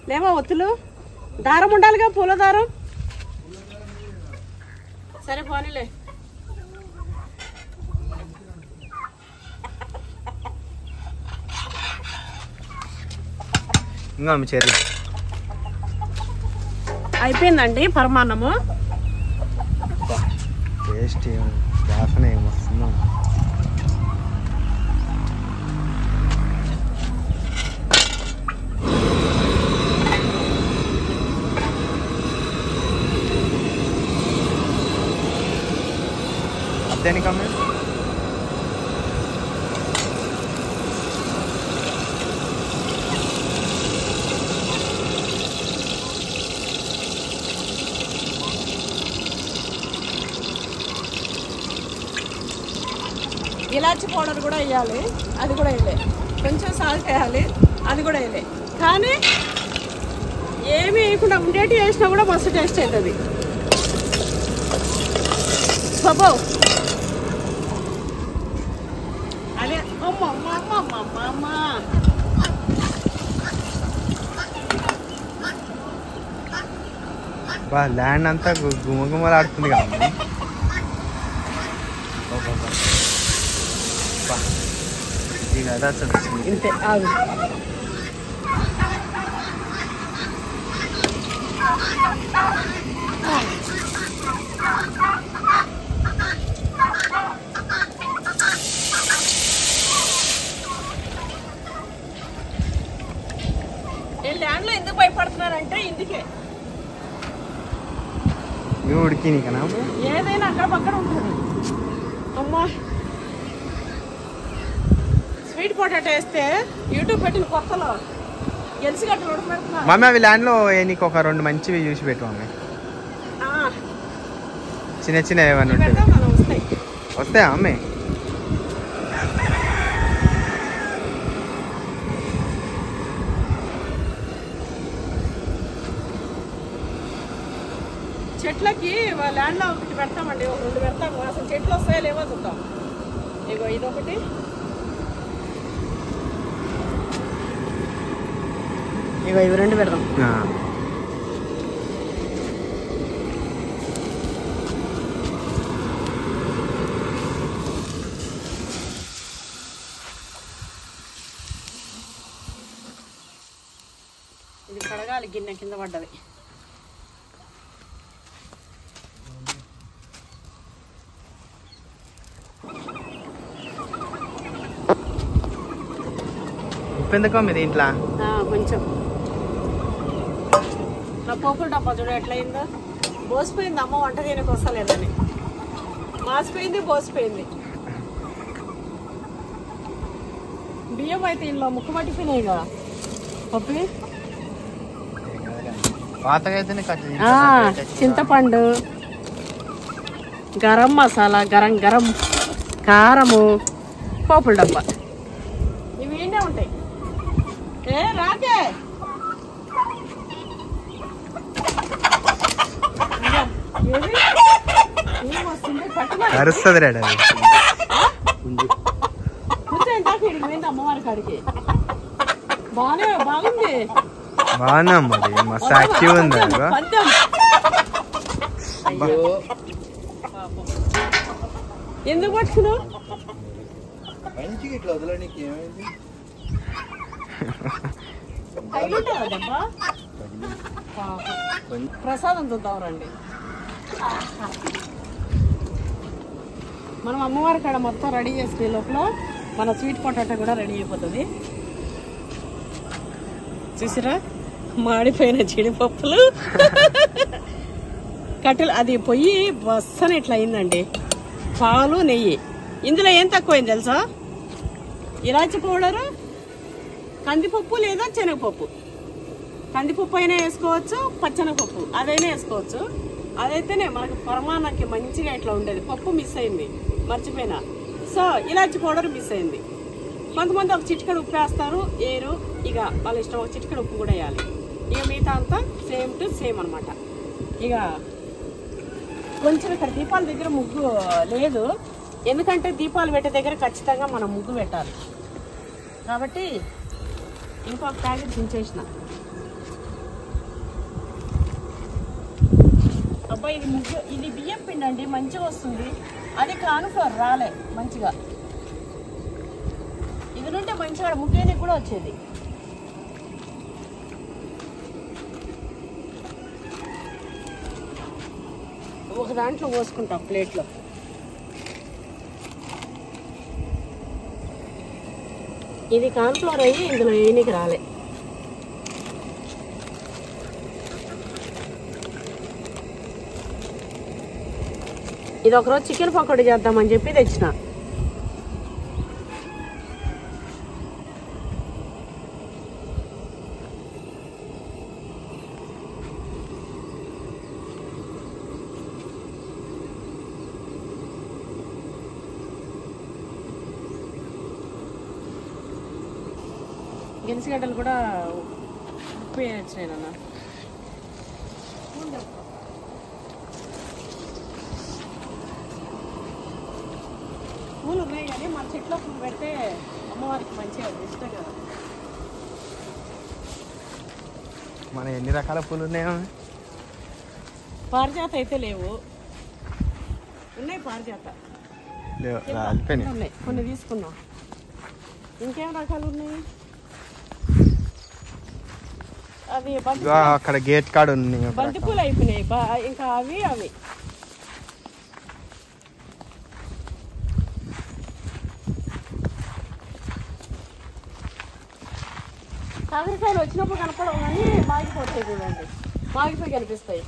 లేవా ఒత్తులు? దారం ఉండాలిగా, పూల దారం. సరే పోనీలే. ఇంకా చెర్రీ అయిపోయిందండి పరమాన్నము. టేస్ట్ వాసన ఏమొస్తుందో. దేనికమ్మ ఇలాచి పౌడర్ కూడా వేయాలి, అది కూడా వేయలే. కొంచెం సాల్ట్ వేయాలి, అది కూడా వేయలే. కానీ ఏమీ వేయకుండా ఉండేటి వేసినా కూడా మస్తు టేస్ట్ అవుతుంది. బాబో అదే అమ్మ అమ్మ అమ్మ అమ్మ అమ్మ ల్యాండ్ అంతా గుమగుమలాడుతుంది కదా. ఇది కదా అసలు ఇంతే ఆగు. ల్యాండ్లో ఎందుకు భయపడుతున్నారంటే ఇందుకే ఉడికి నీకనా ఏదైనా అక్కడ పక్కన ఉంటుంది. అమ్మా స్వీట్ పొటాటో వేస్తే యూట్యూబ్ పెట్టిన కొత్తలో గెలిచిగట్టు ఉడకబెడుతున్నా. మమ్మీ అవి ల్యాండ్లో నీకు ఒక 2 మంచివి చూసి పెట్టు మమ్మీ. చిన్న చిన్న ఏమైనా ఉంటాయి వస్తాయా మమ్మీ? చెట్లకి ల్యాండ్లో ఒకటి పెడతామండి, ఒక 2 పెడతాము. అసలు చెట్లు వస్తాయో లేవో చూద్దాం. ఇగో ఇదొకటి, ఇగో ఇవి 2 పెడదాం. ఇది కడగాలి, గిన్నె కింద పడ్డది. ఉప్పు ఎందుకో మీ దీంట్లో కొంచెం. నా పోపుల డబ్బా చూడ ఎట్లయిందో, బోసిపోయింది. అమ్మ వంట చేయడానికి వస్తలేదని మాసిపోయింది, బోసిపోయింది. బియ్యం అయితే ఇంట్లో ముక్కు పట్టిపోయినాయి కదా పప్పి. పాతగా అయితేనే చింతపండు, గరం మసాలా, గరం గరం కారము, పోపుల డబ్బా ఇవి ఏంటే ఉంటాయి. ఏ రాకే అరుస్తుంది రేడు అది. కూర్చోండి అమ్మవారి కాడికి. బాగుంది, బాగుందమ్మా, అది మస్తు యాక్టివ్ ఉంది. ఎందుకు పట్టుకున్నావు? మంచిగా ఇట్లా వదలడానికి ఏమైంది? ప్రసాదం చూద్దాం రండి. మనం అమ్మవారి కాడ మొత్తం రెడీ చేసుకునే లోపల మన స్వీట్ పొటాటో కూడా రెడీ అయిపోతుంది. చూసిరా మాడిపోయిన జీడిపప్పులు కట్టెలు. అది పొయ్యి బస్సని ఇట్లా అయిందండి. పాలు, నెయ్యి. ఇందులో ఏం తక్కువైంది తెలుసా? ఇలాచి పౌడరు, కందిపప్పు లేదా శనగపప్పు. కందిపప్పు అయినా వేసుకోవచ్చు, పచ్చనగపప్పు అదైనా వేసుకోవచ్చు. అదైతేనే మనకు పరమాన్నకి మంచిగా ఇట్లా ఉండేది. పప్పు మిస్ అయింది, మర్చిపోయినా. సో ఇలాచి పౌడర్ మిస్ అయింది. కొంతమంది ఒక చిటికెడు ఉప్పు వేస్తారు, ఏరు. ఇక వాళ్ళ ఇష్టం, ఒక చిటికెడు ఉప్పు కూడా వేయాలి. ఇక మిగతా అంతా సేమ్ టు సేమ్ అనమాట. ఇక కొంచెం ఇక్కడ దీపాల దగ్గర ముగ్గు లేదు, ఎందుకంటే దీపాలు పెట్టే దగ్గర ఖచ్చితంగా మనం ముగ్గు పెట్టాలి కాబట్టి ఇంకొక ప్యాకెట్ దించేసిన. అబ్బాయి ఇది ముగ్గు, ఇది బియ్యం పిండి అండి, మంచిగా వస్తుంది. అది కార్న్ఫ్లోర్ రాలే మంచిగా. ఇది నుంటే మంచిగా ముగ్గేనికి కూడా వచ్చేది. ఒక దాంట్లో పోసుకుంటాం ప్లేట్లో. ఇది కార్న్ఫ్లోర్ అయ్యి ఇందులో వేయనికి రాలే. ఇది ఒకరోజు చికెన్ పకోడీ చేద్దామని చెప్పి తెచ్చిన. గెలిసిగడ్డలు కూడా ఉప్పు వేయచ్చినాయి నాన్న. పూలు ఉన్నాయి కానీ మన చెట్లో పూలు పెడితే అమ్మవారికి మంచిగా ఇష్టం కదా. మన ఎన్ని రకాల పూలు ఉన్నాయో. పారిజాత అయితే లేవు, ఉన్నాయి పారిజాత ఉన్నాయి, కొన్ని తీసుకున్నాం. ఇంకేం రకాలు ఉన్నాయి? అవి అక్కడ గేట్ కాడ ఉన్నాయి బంతి పూలు అయిపోయినాయి, ఇంకా అవి అవి కాకరకాయలు వచ్చినప్పుడు కనపడవు కానీ మాగిపోతాయి చూడండి, మాగిపోయి కనిపిస్తాయి.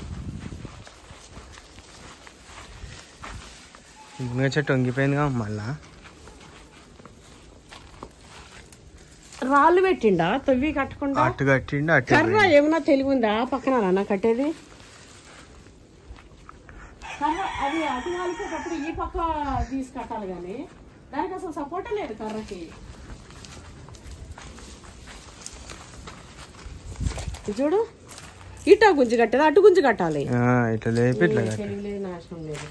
మునగ చెట్టు వంగిపోయిందిగా మళ్ళా. రాళ్ళు పెట్టిండా తవ్వి కట్టకుండా? అట్టు కట్టిండు. కర్ర ఏమన్నా తెలివి ఉందా పక్కన నాన్న కట్టేది? కర్ర అది అటు కాలిపోయేటప్పుడు ఈ పక్క తీసి కట్టాలి కానీ దానికి అసలు సపోర్టే లేదు కర్రకి. చూడు ఇటా గుంజి కట్టేది, అటు గుంజి కట్టాలి. ఇట్లా లేపి తెలివి నాశనం లేదు.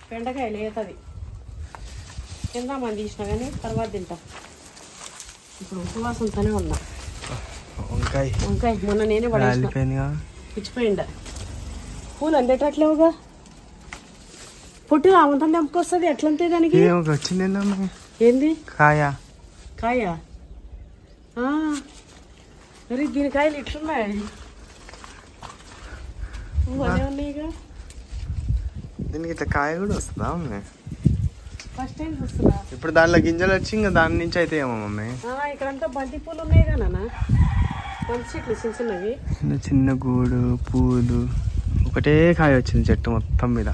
బెండకాయ లేతది తిందామని తీసినా కానీ తర్వాత తింటా. ఇప్పుడు ఉపవాసంతోనే ఉన్నా. వంకాయ మొన్న నేనే పడేసిన, పిచ్చిపోయిండ. పూలు అందేటట్లేవుగా, పుట్టు అవంతా తెంపుకొస్తుంది. ఎట్లంతే దానికి వచ్చింది ఏంది? కాయ. కాయ మరి దీని కాయలు ఇట్లున్నాయి, అదే ఉన్నాయిగా. దీనికి ఇట్లా కాయ కూడా వస్తుందా మమ్మీ? ఫస్ట్ టైం చూస్తున్నా. ఇప్పుడు దానిలో గింజలు వచ్చి ఇంకా దాని నుంచి అయితే ఏమో మమ్మీ. ఇక్కడంతా బంతి పూలు ఉన్నాయిగా నాన్న, బంతి చెట్లు చిన్న చిన్నవి. చిన్న చిన్న గూడు పూలు, ఒకటే కాయ వచ్చింది చెట్టు మొత్తం మీద.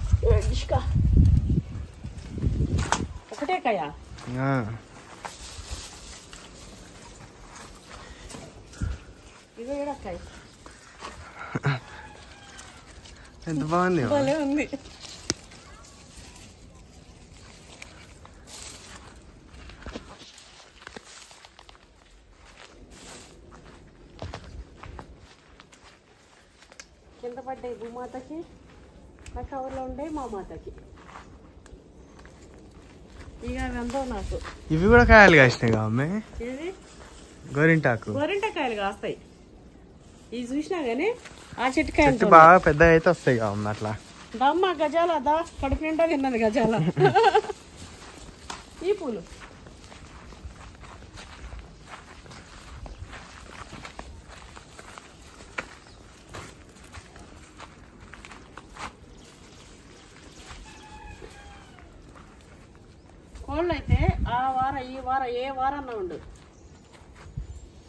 ఒకటే కాయ. ఇదో ఏడకాయ. ఎంత బాగుంది, భలే ఉంది. కింద పడ్డాయి భూమాతకి, నా కవర్లో ఉండే మా మాతకి. ఇక అవంతా నాకు. ఇవి కూడా కాయలు కాసినాయి అమ్మే. ఏది? గోరింటాకు. గోరింటకాయలు కాస్తాయి. ఇవి చూసినా గానీ ఆ చెట్టు బాగా పెద్ద అయితే వస్తాయి అమ్మ. అట్లా దమ్మ గజాల దా కడుపు నిండా తిన్నది గజాల. ఈ పూలు కోళ్ళు అయితే ఆ వారం ఈ వారం ఏ వారన్నా ఉండు,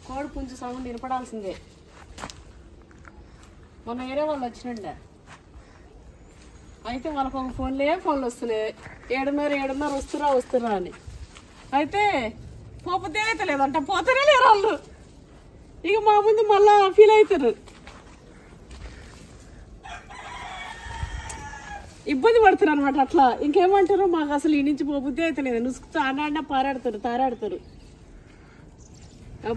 కోడి పుంజు సౌండ్ వినపడాల్సిందే. మొన్న వేరే వాళ్ళు వచ్చినండే, అయితే వాళ్ళకు ఒక ఫోన్లు వస్తున్నాయి, 7:30 వస్తురా అని. అయితే పోతే అయితే లేదంట, పోతేనే లేరు వాళ్ళు. ఇక మా ముందు మళ్ళా ఫీల్ అవుతారు, ఇబ్బంది పడుతున్నారు అనమాట. అట్లా ఇంకేమంటారు, మాకు అసలు ఈ నుంచి పోబుద్దే అయితే లేదు, నుసుకుతూ ఆడాడినా తారాడుతారు.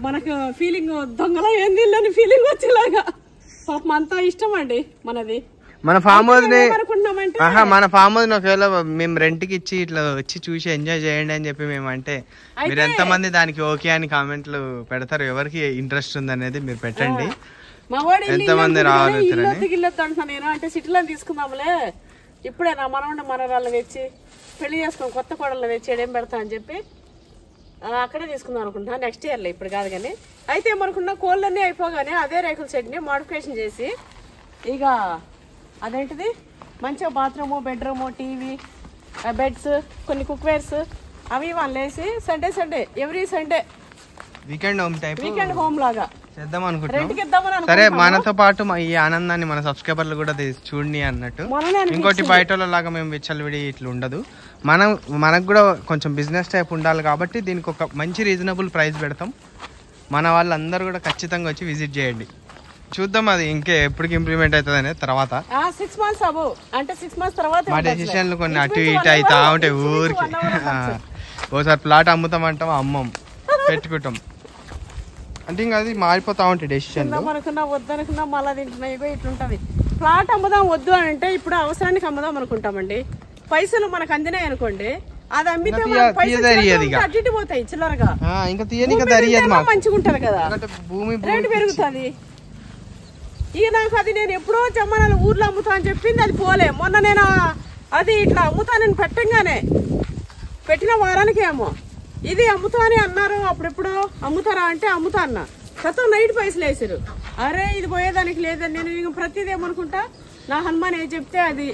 మనకు ఫీలింగ్ దొంగలో ఏంది అని ఫీలింగ్ వచ్చేలాగా. పాపం అంతా ఇష్టం అండి మనది. మన ఫామ్ హౌస్ మన ఫామ్ హౌస్ ఒకవేళ మేము రెంట్కి ఇచ్చి ఇట్లా వచ్చి చూసి ఎంజాయ్ చేయండి అని చెప్పి మేము అంటే, మీరు ఎంతమంది దానికి ఓకే అని కామెంట్లు పెడతారు? ఎవరికి ఇంట్రెస్ట్ ఉంది అనేది మీరు పెట్టండి. మా వాడు ఎంతమంది రావాలి గిల్లొద్దు అంటున్నా నేను. అంటే సిటీలో తీసుకుందాంలే, ఇప్పుడే నా మనవన్న మనరాళ్ళు తెచ్చి పెళ్లి చేసుకుని కొత్త కోడళ్ళు తెచ్చి ఏం పెడతా అని చెప్పి అక్కడే తీసుకుందాం అనుకుంటున్నా, నెక్స్ట్ ఇయర్లో, ఇప్పుడు కాదు. కానీ అయితే ఏమనుకున్నా, కోళ్ళన్నీ అయిపోగానే అదే రేకుల షెడ్ని మోడిఫికేషన్ చేసి, ఇక అదేంటిది మంచిగా బాత్రూము, బెడ్రూము, టీవీ, బెడ్స్, కొన్ని కుక్వేర్స్ అవి వాళ్ళు వేసి Sunday every Sunday weekend home లాగా చేద్దాం అనుకుంటున్నాం. సరే, మనతో పాటు ఈ ఆనందాన్ని మన సబ్స్క్రైబర్లు కూడా చూడండి అన్నట్టు. ఇంకోటి బయట లాగా మేము విచ్చలవిడి ఇట్లా ఉండదు, మనకు కూడా కొంచెం బిజినెస్ టైప్ ఉండాలి కాబట్టి దీనికి ఒక మంచి రీజనబుల్ ప్రైస్ పెడతాం. మన వాళ్ళందరూ కూడా ఖచ్చితంగా వచ్చి విజిట్ చేయండి. చూద్దాం అది ఇంకా ఎప్పటికి ఇంప్లిమెంట్ అవుతుంది అనేది తర్వాత. 6 months అంటే 6 months తర్వాత మా డెసిషన్లు కొన్ని అటు ఇటు అవుతా ఉంటాయి ఊరికి. ఓసారి ప్లాట్ అమ్ముతామంటాం, అమ్మం, పెట్టుకుంటాం. అంటే ఇంకా అది మారిపోతా ఉంటాయి డెసిషన్. అనుకున్నా వద్దనుకున్నా మళ్ళీ తింటున్నా, ఇగో ఇట్లుంటది. ప్లాట్ అమ్ముదాం వద్దు అని అంటే ఇప్పుడు అవసరానికి అమ్ముదాం అనుకుంటామండి. పైసలు మనకు అందినాయి అనుకోండి, అది అమ్మితే అడ్డిటి పోతాయి చిల్లరగా. ఇంకా తీయనిక తెలియదు, మంచిగా ఉంటది కదా, భూమి రేటు పెరుగుతుంది. ఇక నాకు అది నేను ఎప్పుడో జమ్మనాలు ఊర్లో అమ్ముతా అని చెప్పింది, అది పోలే. మొన్న నేను అది ఇట్లా అమ్ముతానని పెట్టంగానే పెట్టిన వారానికి ఏమో ఇది అమ్ముతా అని అన్నారు. అప్పుడెప్పుడో అమ్ముతారా అంటే అమ్ముతా అన్న, క్రితం నైట్ పైసలు వేసారు. అరే ఇది పోయేదానికి లేదని నేను ఇక ప్రతిదీ ఏమనుకుంటా, నా హనుమాన్ ఏం చెప్తే అది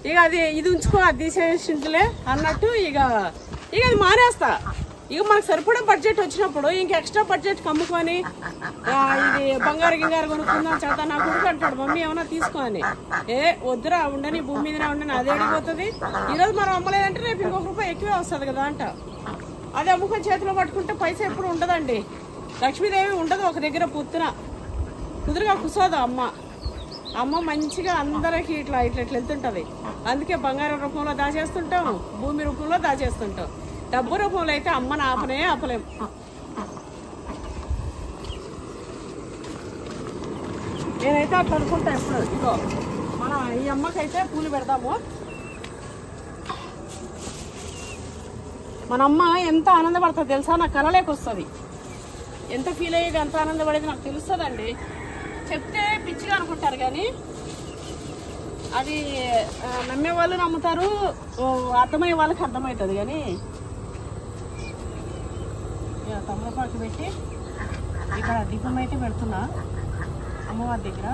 ఇక అది ఇది ఉంచుకో, అది తీసేసిందిలే అన్నట్టు ఇక అది మానేస్తా. ఇక మనకు సరిపడా బడ్జెట్ వచ్చినప్పుడు ఇంక ఎక్స్ట్రా బడ్జెట్ కమ్ముకొని ఇది బంగారు గింగారు కొనుక్కుందాం చేత నా కొడుకు అంటాడు, మమ్మీ ఏమన్నా తీసుకో అని. వద్దురా ఉండని, భూమి మీదనే ఉండని, అది అడిగిపోతుంది. ఈరోజు మనం అమ్మలేదంటే రేపు ఇంకొక రూపాయి ఎక్కువే వస్తుంది కదా అంట. అది అమ్ముకొని చేతిలో పట్టుకుంటే పైసా ఎప్పుడు ఉండదండి. లక్ష్మీదేవి ఉండదు ఒక దగ్గర పొత్తున, కుదురుగా కూర్చోదు అమ్మ మంచిగా అందరికి ఇట్లా వెళ్తుంటది. అందుకే బంగారం రూపంలో దాచేస్తుంటాం, భూమి రూపంలో దాచేస్తుంటాం. డబ్బు రూపంలో అయితే అమ్మని ఆపలేం. నేనైతే అట్లా అనుకుంటా ఎప్పుడు. ఇగో మనం ఈ అమ్మకైతే పూలు పెడదాము. మన అమ్మ ఎంత ఆనందపడుతుంది తెలుసా, నాకు కలలేక వస్తుంది. ఎంత ఫీల్ అయ్యేది, ఎంత ఆనందపడేది నాకు తెలుస్తుందండి. చెప్తే పిచ్చిగా అనుకుంటారు కానీ అది నమ్మే వాళ్ళు నమ్ముతారు, అర్థమయ్యే వాళ్ళకి అర్థమవుతుంది. కానీ తమలపాకు పెట్టి ఇక్కడ దీపం అయితే పెడుతున్నా అమ్మవారి దగ్గర.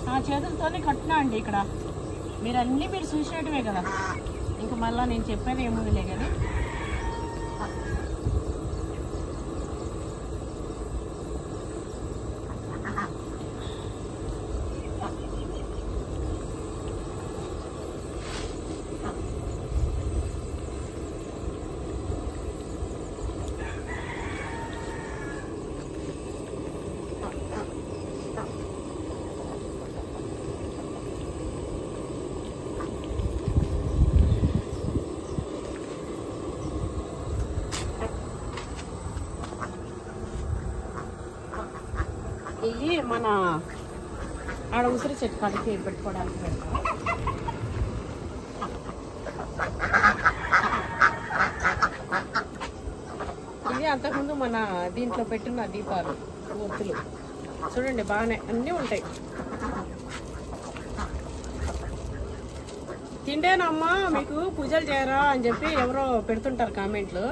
నా చేతులతోనే కట్టినా అండి ఇక్కడ. మీరు చూసినట్టువే కదా, ఇంకా మళ్ళీ నేను చెప్పేది ఏముందిలే కానీ. ఇవి మన ఆడ ఉసిరి చెట్టు కాడికి పెట్టుకోవడానికి పెడతాం. ఇది అంతకుముందు మన దీంట్లో పెట్టిన దీపాలు, ఒత్తులు చూడండి, బాగానే అన్నీ ఉంటాయి. తిండేనమ్మా మీకు పూజలు చేయరా అని చెప్పి ఎవరో పెడుతుంటారు కామెంట్లు.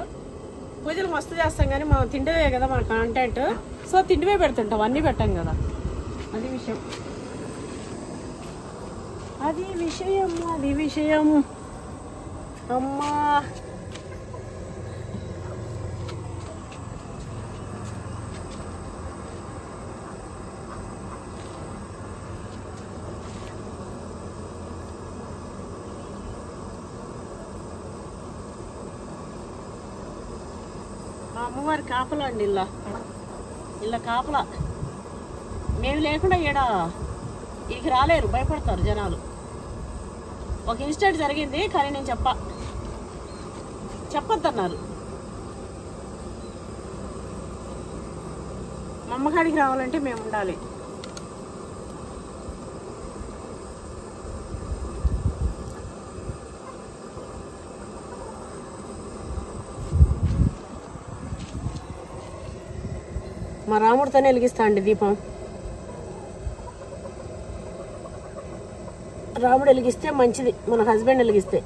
పూజలు మస్తు చేస్తాం కానీ మనం తిండేవే కదా మన కాంటెంట్. సో తిండివే పెడుతుంటాం, అన్నీ పెట్టాం కదా. అది విషయం అమ్మా. మా అమ్మవారి కాపలా అండి, ఇలా కాపలా. మేము లేకుండా ఈకి రాలేరు, భయపడతారు జనాలు. ఒక ఇన్సిడెంట్ జరిగింది కానీ నేను చెప్పొద్దన్నారు. మా అమ్మకాడికి రావాలంటే మేము ఉండాలి. మా రాముడితోనే వెలిగిస్తా అండి దీపం. రాముడు వెలిగిస్తే మంచిది, మన హస్బెండ్ వెలిగిస్తే.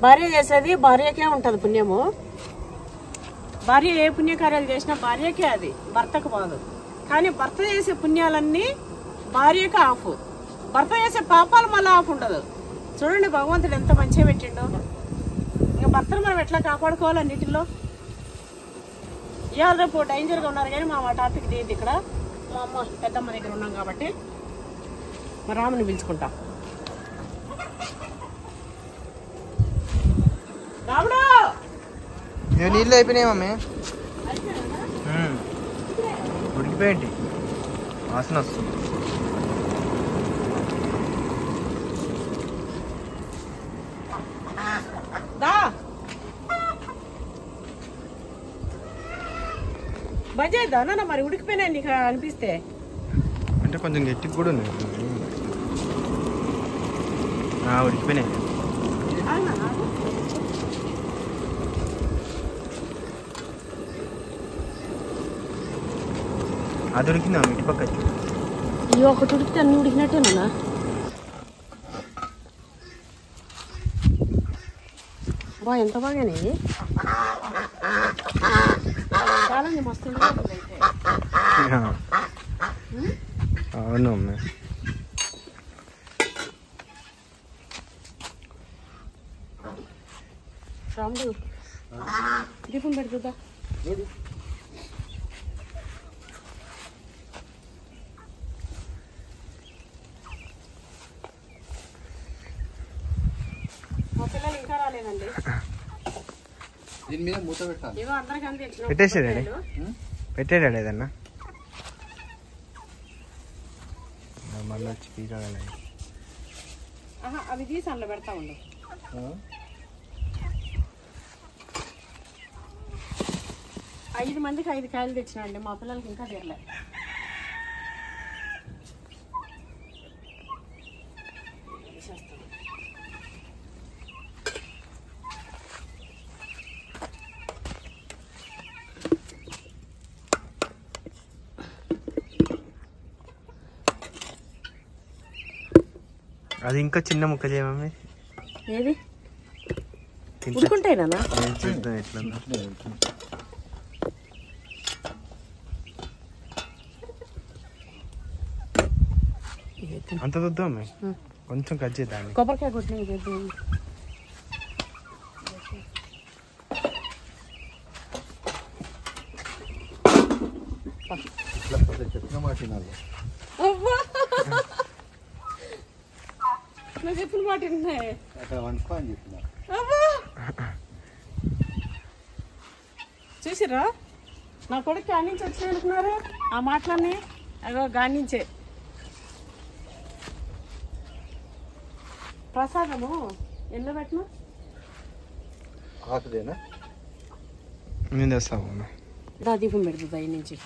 భార్య చేసేది భార్యకే ఉంటుంది పుణ్యము. భార్య ఏ పుణ్యకార్యాలు చేసినా భార్యకే, అది భర్తకు బాదు. కానీ భర్త చేసే పుణ్యాలన్నీ భార్యకు ఆఫ్, భర్త చేసే పాపాలు మళ్ళీ ఆఫ్ ఉండదు. చూడండి భగవంతుడు ఎంత మంచిగా పెట్టిండో. ఇంకా భర్తను మనం ఎట్లా కాపాడుకోవాలి అన్నిటిలో. ఇవాళ రేపు డేంజర్గా ఉన్నారు కానీ మా టాపిక్ దేది ఇక్కడ. మా అమ్మ పెద్దమ్మ దగ్గర ఉన్నాం కాబట్టి మా రాముని పిలుచుకుంటా. రాముడు నీళ్ళు అయిపోయినాయి మమ్మీ, ఉడికిపోయింది. వాసన వస్తుంది. బజేద్దా నాన్న మరి ఉడికిపోయినా నీకు అనిపిస్తే అంటే కొంచెం గట్టిగా కూడా ఉంది. ఉడికిపోయినాయి. అది ఉడికిందా ఇటు పక్క? ఈ ఒకటి ఉడికితే అన్ని ఉడికినట్టేనా? బా ఎంత బాగానే చాలా మస్తు అయితే. అవును అమ్మ. రాముడు దీపం పెడుతుందా? మా పిల్లలు ఇంకా రాలేదండి. దీని మీద మూత పెట్టాలి. ఏవో అందరికీ పెట్టేసాడు పెట్టాడు ఏదన్నా మళ్ళీ వచ్చి పీకాలి. అవి తీసి అందులో పెడతా ఉండు. 5 మందికి 5 కాయలు తెచ్చినండి. మా పిల్లలకి ఇంకా తీరలే. అది ఇంకా చిన్న ముక్క చేయమమ్మి. ఏది ఉడుకుంటాయినా? చూద్దాం ఎట్లా అంత చూద్దాం అమ్మాయి. కొంచెం కట్ చేద్దాం. కొబ్బరికాయ కొట్టిన చేద్దాం. చెప్పిన మాట వినాలి. నువ్వు చెప్పిన మాట విన్నాయి అక్కడ వండుకో అని చెప్పిన. చూసిరా నా కొడుకు గాడి నుంచి వచ్చి అనుకున్నారు ఆ మాటలన్నీ. అగో గాడి నుంచే ప్రసాదము ఎల్లో పెట్టినా ఆకుదేనా నేను తెస్తాము. దా దీపం పెడుతుంది అయ్యి నుంచి.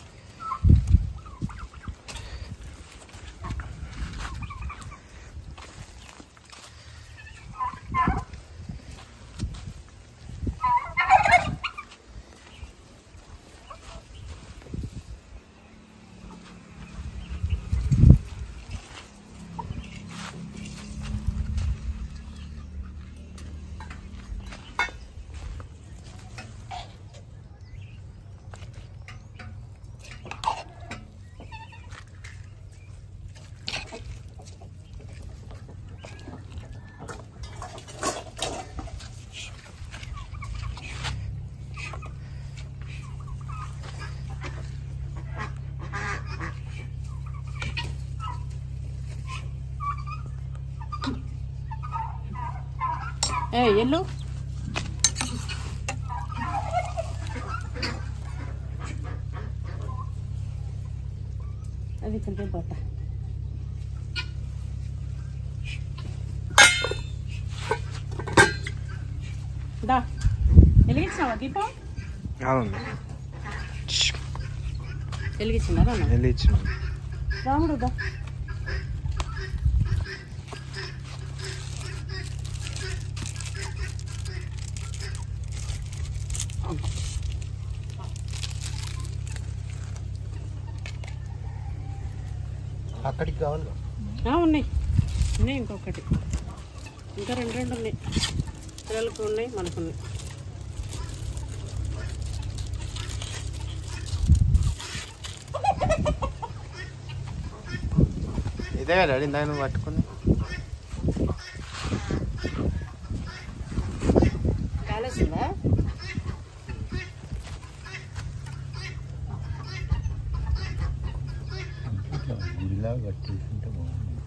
ఏ ఎల్లు అది ఇక్కడ పోతా. దా వెలిగించినావా దీపం? వెలిగించినారా? వెలిగించిన రాముడు దా. అక్కడికి కావాలి. ఉన్నాయి ఉన్నాయి ఇంకొకటి ఇంకా 2 ఉన్నాయి. పిల్లలకు ఉన్నాయి మనకున్నాయి. ఇదే కదా ఇందాక నువ్వు పట్టుకుని కాలేసిందా? గుడిలా కట్టేసింటే బాగుంది.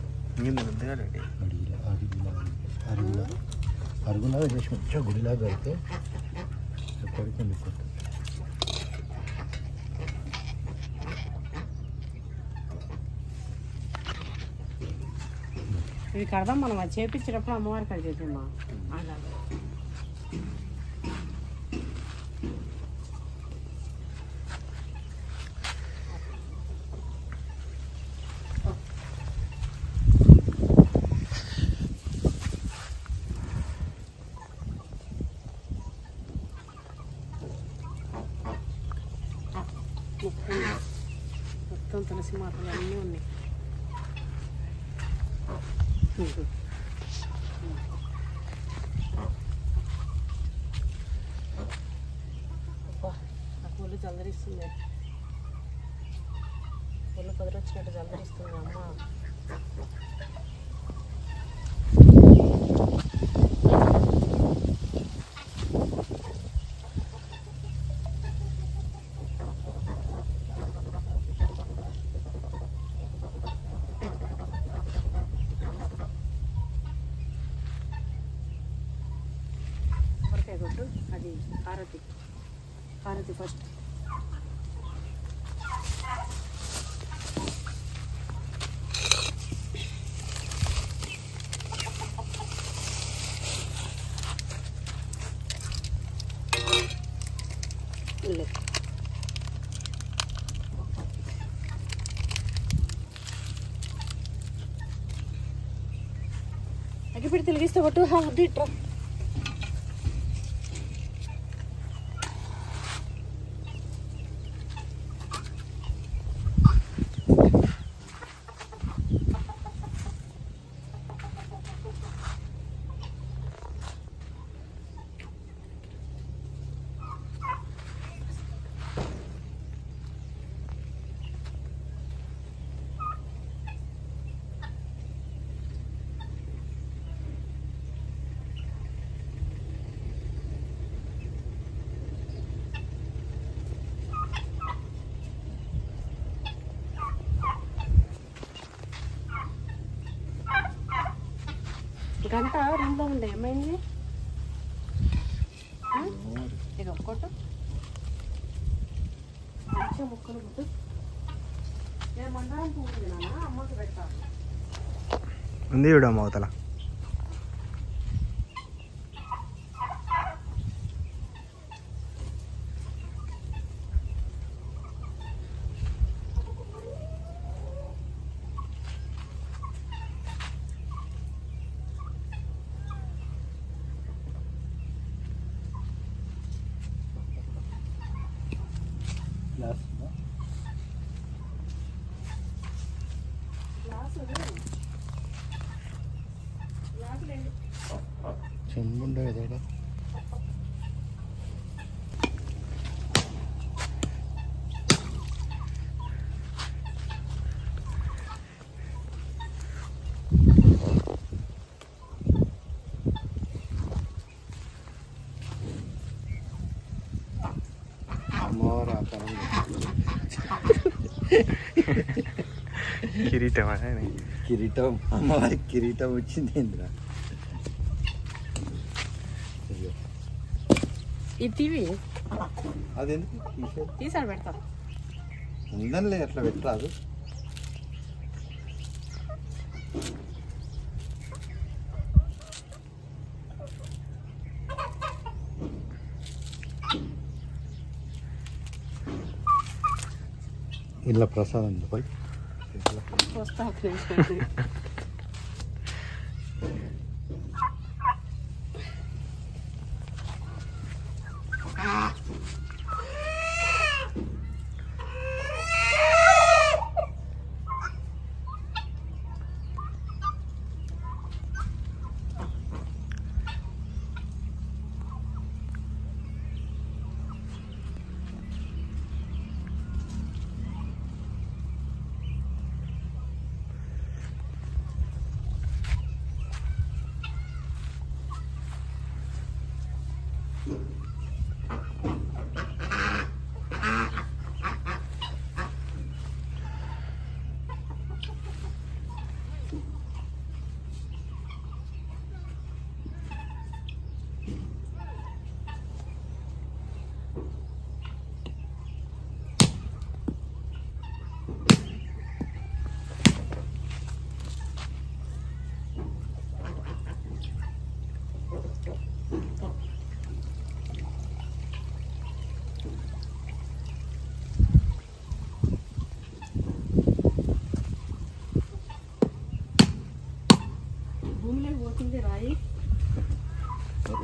అరుగులాగా చేసి మంచిగా గుడిలాగా కడితే ఎప్పటికీ వెళ్ళిపోతుంది. ఇవి కడదాం మనం అది చేపించినప్పుడు అమ్మవారికి అది చేద్దామా అలా మొత్తం తులసి మాటలు అన్నీ ఉన్నాయి. నాకు ఒళ్ళు జలదరిస్తుంది, ఒళ్ళు కదిరొచ్చినట్టు జలదరిస్తుంది అమ్మ. కొట్టు అది హారతి ఫస్ట్. అగ్గిపెట్టి తిరిగిస్తే కొట్టు వద్దు ఇట్రా. గంట రూమ్లో ఉండే ఏమైంది? ఇక కొట్టు మంచిగా ముక్కలు కొట్టు. నేను మందారం పువ్వు నాన్న అమ్మకి పెట్టాను. ఉంది చూడమ్మ అవతల. చెంబుండే కదా అమ్మవారు ఆకారం కిరీటం కిరీటం అమ్మవారి కిరీటం వచ్చింది ఇంద్ర. ఇది టీవీ అదెందుకు తీసాడు పెడతా ఉందనిలే అట్లా పెట్టరాదు. ఇలా ప్రసాదం పోయి వస్తా.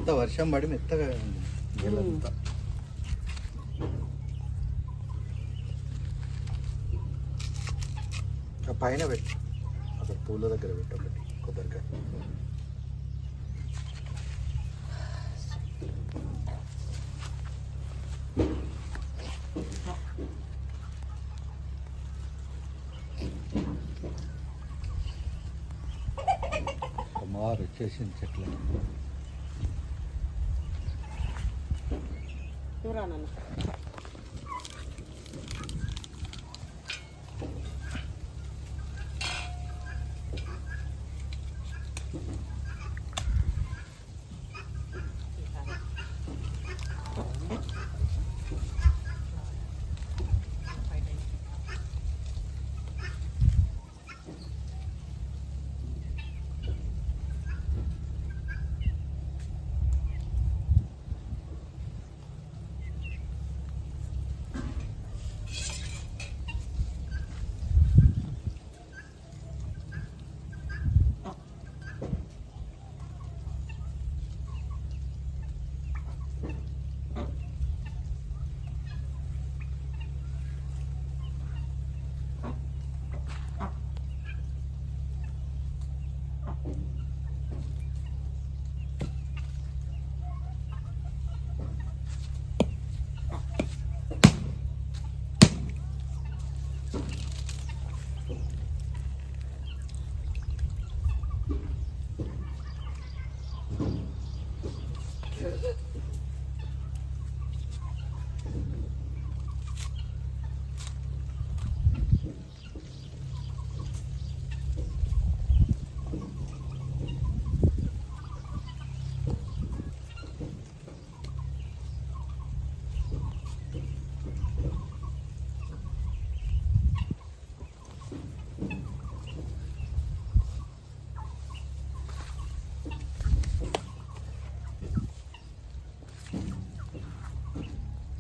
ఇంత వర్షం పడి మెత్తగా ఉంది నీళ్ళంతా. పైన పెట్టు, అక్కడ పూల దగ్గర పెట్టు ఒకటి కొబ్బరికాయ. అమ్మవారు వచ్చేసింది చెట్లు.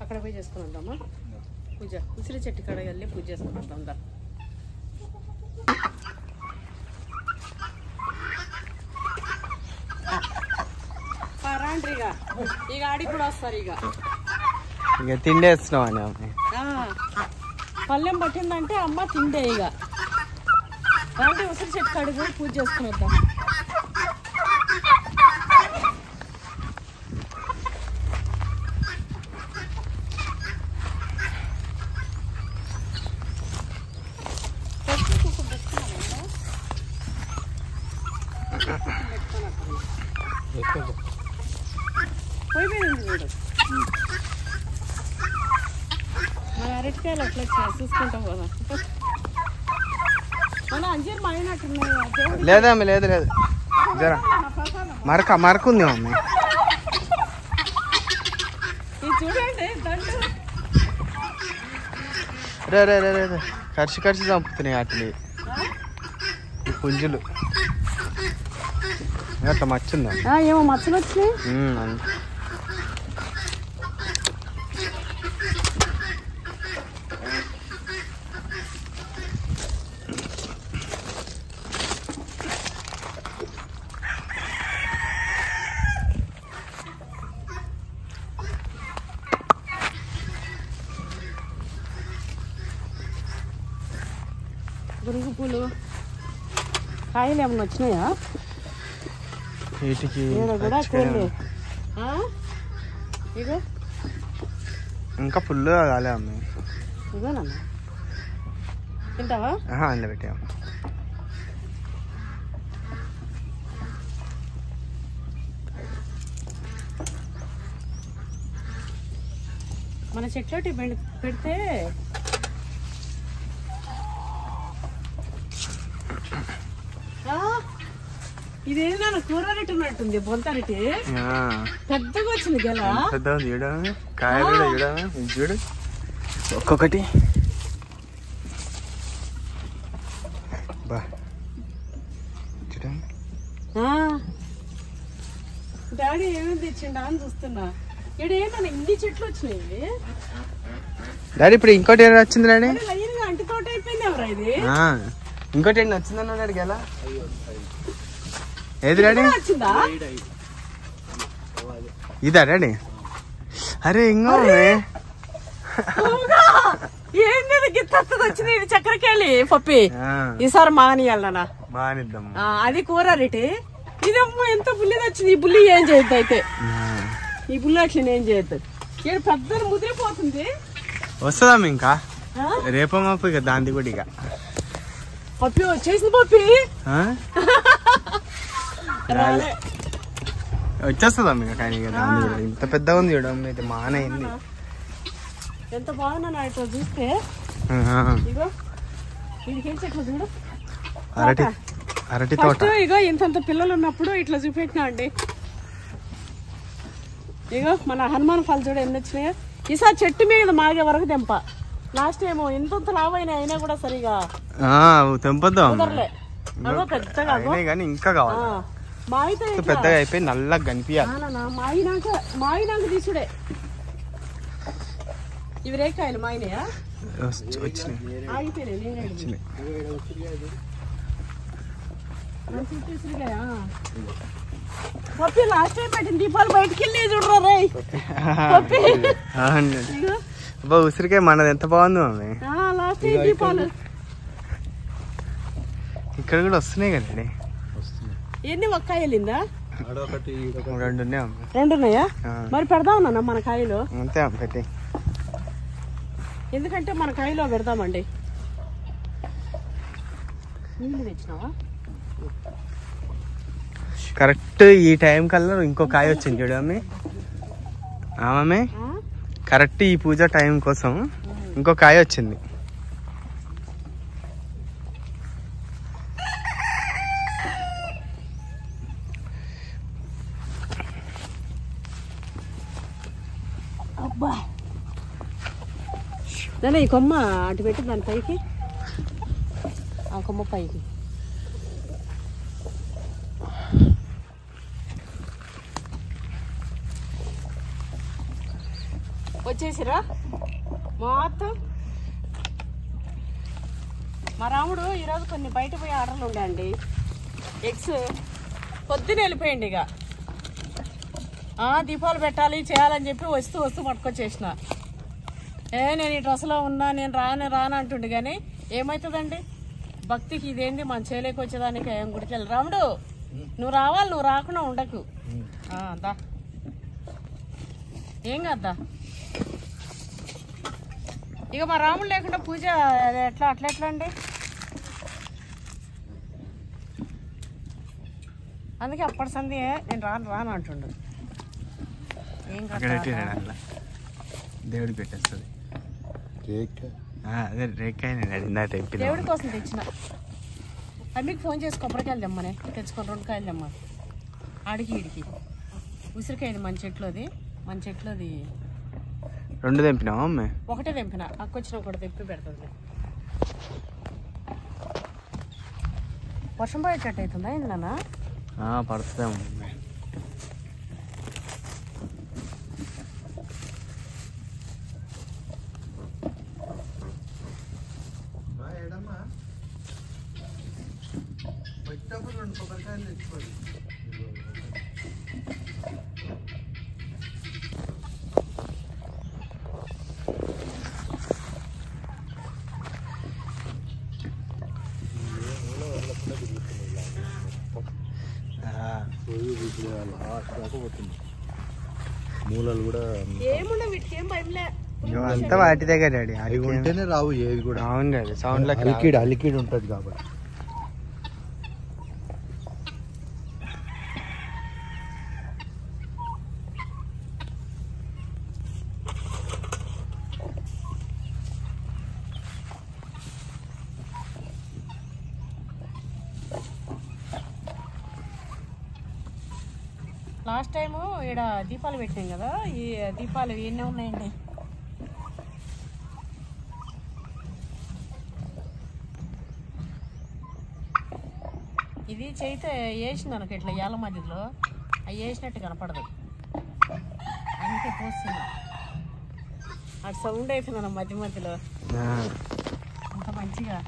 అక్కడ పోయి చేసుకుని వద్దామా పూజ? ఉసిరి చెట్టు కాడ వెళ్ళి పూజ చేసుకుని వద్దాం. రాండ్రి ఇక ఆడికి కూడా వస్తారు. ఇక తిండేస్తున్నాం అని పల్లెం పట్టిందంటే అమ్మ తిండే. ఇక రాండి ఉసిరి చెట్టు కాడికి పోయి పూజ చేసుకుని వద్దాం. పోయిపోయింది వీడు. మన అరటికాయలు అట్లా చూసుకుంటాం కదా. మన అంజీర్ మాయినట్టున్నాయి. లేదమ్మ, లేదు లేదు, జరా మరకుంది మమ్మీ. ఇది చూడండి దండు. రే రే రే రే కరిచి కరిచి చంపుతున్నాయి వాటిని ఈ పుంజులు. అట్లా మచ్చిందా? ఏమో మచ్చలు వచ్చినాయి. గురుగు పూలు కాయలు ఏమన్నా వచ్చినాయా? వీటికి ఇంకా ఫుల్ కాలే అమ్మ. ఇగోనమ్మా తింటావా? అందులో పెట్టాము. మన చెట్లోటి పెడితే ఇదేనా కూర అరటి ఉన్నట్టుంది. బొంతరటి పెద్దగా వచ్చింది గెల. పెద్దగా చూడ కాయలు కూడా చూడు ఒక్కొక్కటి. బా చూడండి డాడీ ఏమేమి తెచ్చిండా అని చూస్తున్నా. ఇక్కడ ఏమన్నా ఇన్ని చెట్లు వచ్చినాయి డాడీ. ఇప్పుడు ఇంకోటి ఏమైనా వచ్చింది డాడీ? లైన్గా అంటి తోట అయిపోయింది. ఎవరా ఇది? ఇంకోటి ఏంటి వచ్చిందన్న డాడీ గెల? ఏది డాడీ? వచ్చిందా? ఇదా డాడీ? అరే ఇంకో ఏంది గిత్తత్తది వచ్చింది ఇది చక్కెరకేళి పప్పి. ఈసారి మానియాలనా మానిద్దాం. అది కూర రేటి. ఇదమ్మా ఎంత బుల్లిది వచ్చింది. ఈ బుల్లి ఏం చేయొద్దు అయితే, ఈ బుల్లి అట్లా ఏం చేయొద్దు. ఇక్కడ పెద్ద ముదిరిపోతుంది. వస్తుందమ్మ ఇంకా రేపో మాపు ఇక దాంది కూడా ఇక పప్పి వచ్చేసింది. పప్పి వచ్చేస్తుందమ్మ ఇక. కానీ ఇక దాంది కూడా ఇంత పెద్దగా ఉంది చూడమ్మ. అయితే మానైంది. ఎంత బాగున్నా ఇట్లా చూస్తే. ఇగో వీడికి చెట్లు చూడు. అరటి తోట. ఇగో ఇంతంత పిల్లలు ఉన్నప్పుడు ఇట్లా చూపెట్టినా అండి. ఇగో మన హనుమాన్ ఫల్ చూడ ఎన్ని వచ్చినాయో. ఈసారి చెట్టు మీద మాగే వరకు తెంప. లాస్ట్ ఏమో ఇంత లావైనా అయినా కూడా సరిగా తెంపొద్దాం. పెద్దగా కానీ ఇంకా కావాలి. మాయితే పెద్దగా అయిపోయి నల్లగా కనిపించాలి. మాయినాక తీసుడే. ఇవి రేకాయలు మాయినాయా? ఆగిపోయినాయి. పప్పి లాస్ట్ టైం పెట్టిన దీపాలు బయటకి వెళ్ళి చూడరా రే. ఉసిరికాయ మనది ఎంత బాగుంది మమ్మీ. లాస్ట్ టైం దీపాలు ఇక్కడ కూడా వస్తున్నాయి కదండి. ఎన్ని ఒక్క కాయ వెళ్ళిందా? 2 ఉన్నాయి. 2 ఉన్నాయా? మరి పెడదామన్నా మన కాయలు. అంతే పెట్టి. ఎందుకంటే మన కాయలో పెడదామండి. నీళ్ళు తెచ్చినావా? కరెక్ట్ ఈ టైం కల్లా ఇంకో కాయ వచ్చింది చూడమ్మి. మమ్మీ కరెక్ట్ ఈ పూజ టైం కోసం ఇంకో కాయ వచ్చింది. అబ్బా నేను ఈ కొమ్మ అటు పెట్టి దాని పైకి, ఆ కొమ్మ పైకి. వచ్చేసిరా మొత్తం. మా రాముడు ఈరోజు కొన్ని బయట పోయి ఆర్డర్లు ఉండండి. ఎగ్స్ పొద్దున వెళ్ళిపోయింది. ఇక దీపాలు పెట్టాలి చేయాలని చెప్పి వస్తూ పట్టుకొచ్చేసిన. నేను ఈ డ్రెస్లో ఉన్నా, నేను రాను అంటుండే. కానీ ఏమవుతుందండి భక్తికి ఇదేంది మన చేయలేక వచ్చేదానికి ఏం గుడికి వెళ్ళి. రాముడు నువ్వు రావాలి, నువ్వు రాకుండా ఉండకు. దా ఏం కద్దా. ఇక మా రాముడు లేకుండా పూజ అట్లా అండి. అందుకే అప్పటి సంది నేను రాను అంటుండు. ఏం కదా దేవుడికి పెట్టేస్తుంది. అదే రేకాయ దేవుడి కోసం తెచ్చిన. అది మీకు ఫోన్ చేసి కొబ్బరికాయలు తెమ్మనే తెచ్చుకొని 2 కాయలు తెమ్మ. ఆడికి ఈడికి ఉసిరికాయది మన చెట్లోది 2 తెంపినావా అమ్మే? ఒకటే తెంపిన. అక్కొచ్చిన ఒకటి తెంపి పెడుతుంది. వర్షం పడేటట్టు అవుతుందా ఏంది నాన్న? పడుతుందేమో. మూలలు కూడా అంతా వాటి దగ్గర డాడీ. అవి ఉంటేనే రావు ఏవి కూడా. అవును డాడీ. సౌండ్ అలికిడ్ ఉంటుంది కాబట్టి. లాస్ట్ టైము ఇక్కడ దీపాలు పెట్టాం కదా, ఈ దీపాలు ఎన్ని ఉన్నాయండి. ఇది చేయితే వేసింది అనుకో ఇట్లా ఏళ్ళ మధ్యలో, అవి వేసినట్టు కనపడదు. అందుకే పోస్తుంది. అటు సౌండ్ అవుతుంది మధ్యలో అంత మంచిగా.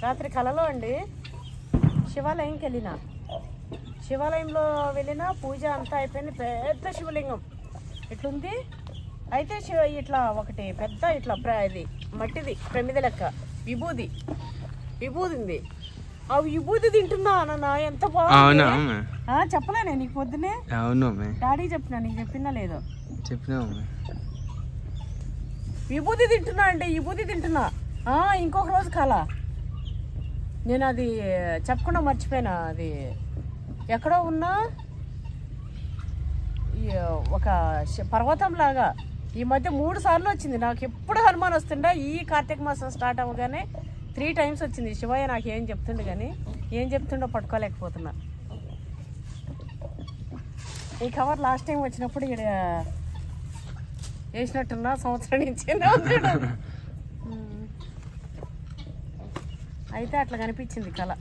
రాత్రి కలలో అండి శివాలయంకి వెళ్ళిన, శివాలయంలో వెళ్ళిన పూజ అంతా అయిపోయింది. పెద్ద శివలింగం ఇట్లుంది. అయితే ఇట్లా ఒకటి పెద్ద ఇట్లా ఇది మట్టిది ప్రమిద లెక్క విభూది ఉంది. ఆ విభూది తింటున్నా అన్న, ఎంత బాగుంది. చెప్పలేనే నీకు పొద్దునే? అవును డాడీ చెప్పినా, నీకు చెప్పినా లేదో? చెప్పినా. విభూతి తింటున్నా అంటే విభూతి తింటున్నా. ఇంకొక రోజు కళ, నేను అది చెప్పకుండా మర్చిపోయినా. అది ఎక్కడో ఉన్నా ఒక పర్వతం లాగా ఈ మధ్య 3 సార్లు వచ్చింది. నాకు ఎప్పుడు హనుమాన్ వస్తుండే. ఈ కార్తీక మాసం స్టార్ట్ అవ్వగానే 3 times వచ్చింది. శివయ్య నాకు ఏం చెప్తుండే కానీ ఏం చెప్తుండో పట్టుకోలేకపోతున్నా. ఈ కవర్ లాస్ట్ టైం వచ్చినప్పుడు ఇక్కడ వేసినట్టున్నా, సంవత్సరం నుంచి అయితే అట్లా కనిపించింది కళ.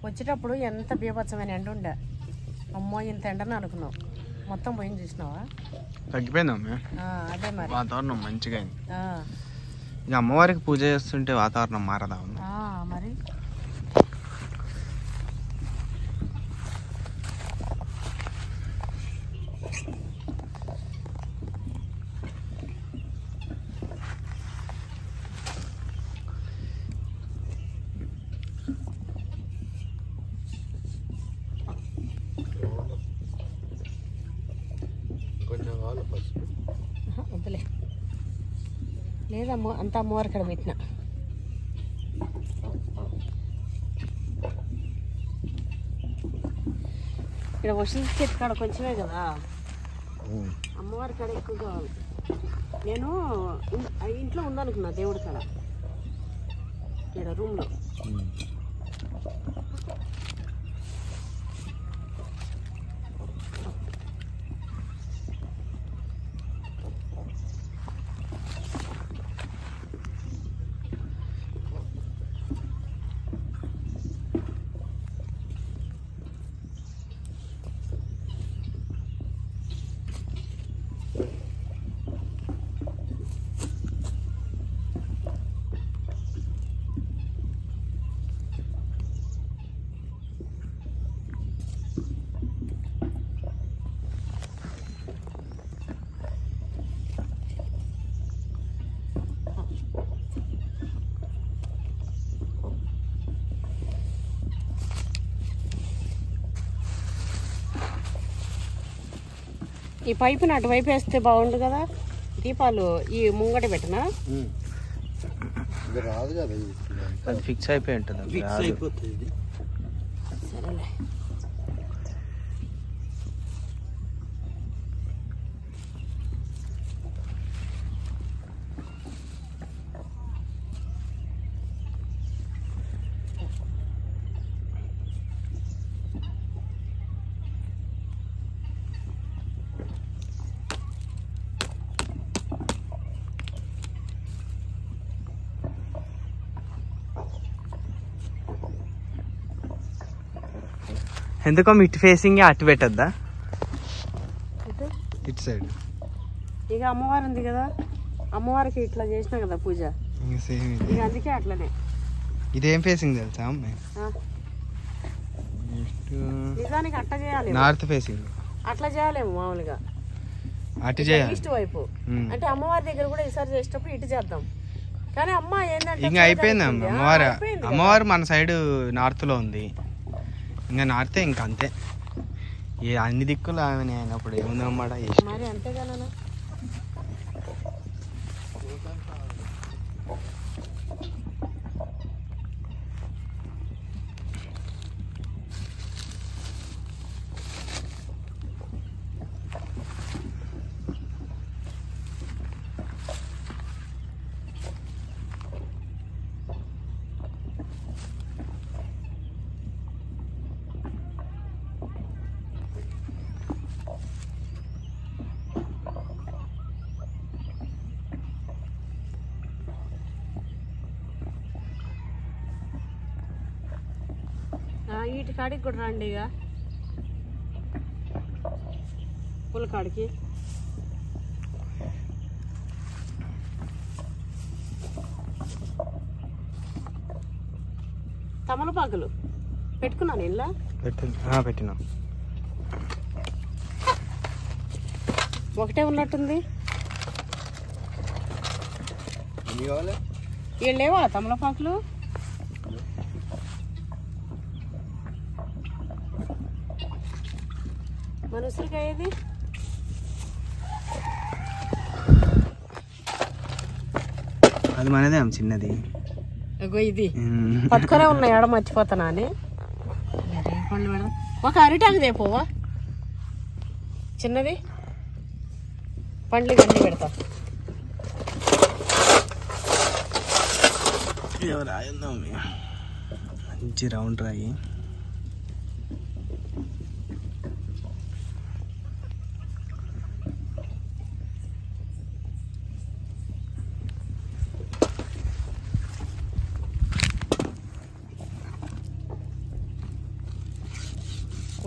వచ్చేటప్పుడు ఎంత బీభత్సమైన ఎండ ఉండే. అమ్మో ఇంత ఎండని అనుకున్నావు, మొత్తం పోయింది. చూసినావా? తగ్గిపోయిందమ్మ. అదే మరి వాతావరణం మంచిగా అయింది. ఇక అమ్మవారికి పూజ చేస్తుంటే వాతావరణం మారదా? మరి వద్దులే, లేదమ్మో అంత అమ్మవారి కడ పెట్టిన. ఇక్కడ వసంత చెట్టు కాడ కొంచెమే కదా, అమ్మవారి కాడ ఎక్కువ కావాలి. నేను ఇంట్లో ఉందనుకున్నా దేవుడి కాడ, ఇక్కడ రూమ్లో. ఈ పైపుని అటువైపు వేస్తే బాగుండు కదా. దీపాలు ఈ ముంగట పెట్టినా రాదు కదా, అది ఫిక్స్ అయిపోయి ఉంటుంది. సరేలే. ఎందుకో ఇటు ఫేసింగ్ అటు పెట్టద్దా? ఇటు సైడ్ ఇక అమ్మవారు ఉంది కదా, అమ్మవారికి ఇట్లా చేసినా కదా పూజ, ఇక అందుకే అట్లనే. ఇదేం ఫేసింగ్ తెలుసా అమ్మాయి? నిజానికి అట్లా చేయాలి, నార్త్ ఫేసింగ్. అట్లా చేయాలేమో మామూలుగా అటు చేయాలి, ఈస్ట్ వైపు. అంటే అమ్మవారి దగ్గర కూడా ఈసారి చేసేటప్పుడు ఇటు చేద్దాం. కానీ అమ్మ ఏంటంటే ఇంకా అయిపోయింది అమ్మవారు. అమ్మవారు మన సైడ్ నార్త్ లో ఉంది, ఇంకా నార్తే ఇంకా అంతే. అన్ని దిక్కులు ఆమె అయినప్పుడు ఏముందన్నమాట. మరి అంతేగానా? వీటి కాడికి కూడా రండి ఇక పూల కాడికి. తమలపాకులు పెట్టుకున్నాను ఇలా పెట్టినా. ఒకటే ఉన్నట్టుంది. ఎన్ని కావాలి? ఏం లేవా తమలపాకులు? మన ఉసిరికాయ ఏది? అది మనదే చిన్నది. అగో ఇది పట్టుకునే ఉన్నాయి. ఆడ మర్చిపోతానా అని. ఒక అరిటాకు దేపోవా చిన్నది. పండ్లు ఇవన్నీ పెడతా. మంచి రౌండ్ రాయి.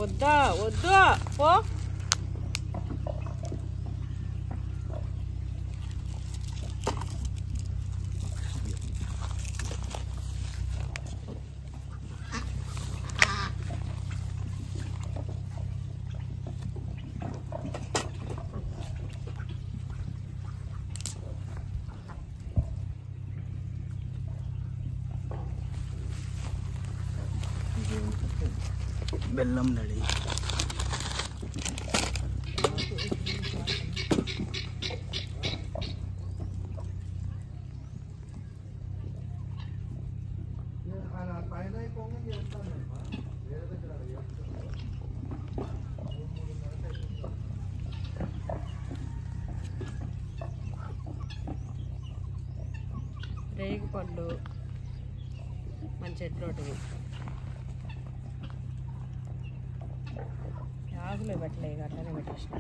వద్దా వద్దు పో. బెల్లం నడి రేగి పళ్ళు మంచి చెట్లు ఆకులు పెట్టలే అట్లనే పెట్టేసిన.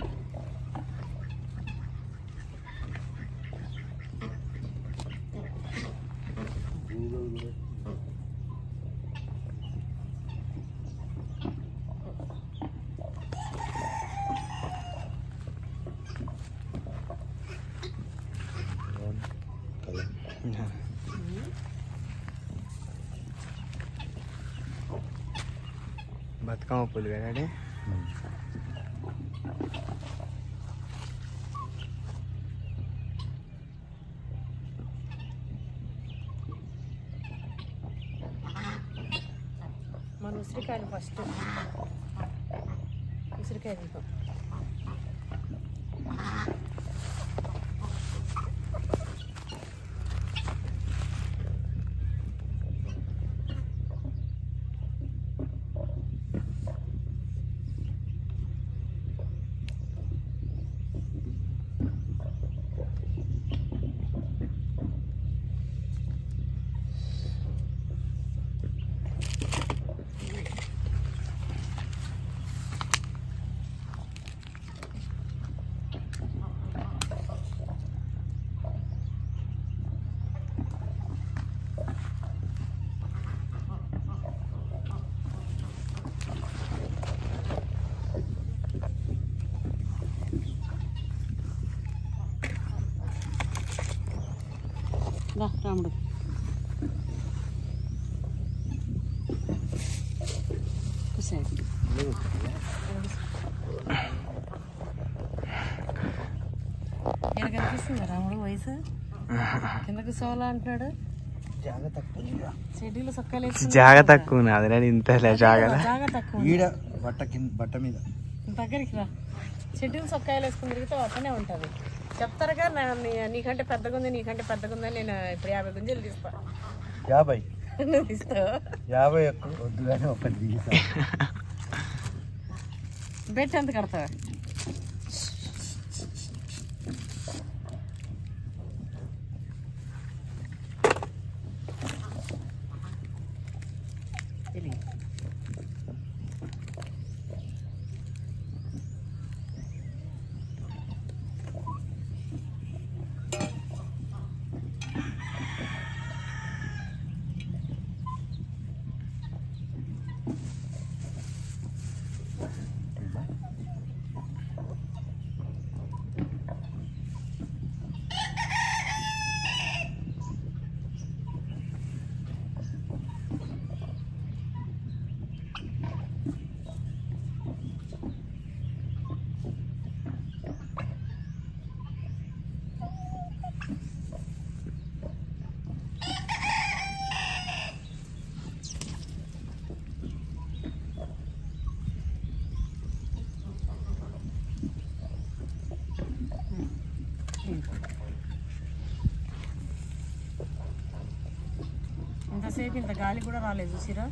బతుకమ్మ పూలు కదా. మన ఉసిరికాయలు ఫస్ట్ ఉసిరికాయ దీపం. రాముడు కనిపిస్తుంది రాముడు వయసు కిందకు సోలా అంటున్నాడు. చెడ్డీలు సొక్కాలు జాగ తక్కువ నాది ఇంత జాగ తక్కువ. బట్ట మీద దగ్గరికి రా. చెడ్డీలు సొక్కాయలు వేసుకుని తిరిగితే అట్లనే ఉంటుంది. చెప్తారుగా నీకంటే పెద్దగా ఉంది నీకంటే పెద్దగా ఉందని. నేను ఇప్పుడు 50 గుంజలు తీస్తా. 50 నువ్వు తీస్తావు 50 ఎక్కువ వద్దు కానీ ఒకటి తీసా. బెట్ ఎంత కడతావా? ఇంతసేపు ఇంత గాలి కూడా రాలేదు చూసిరా.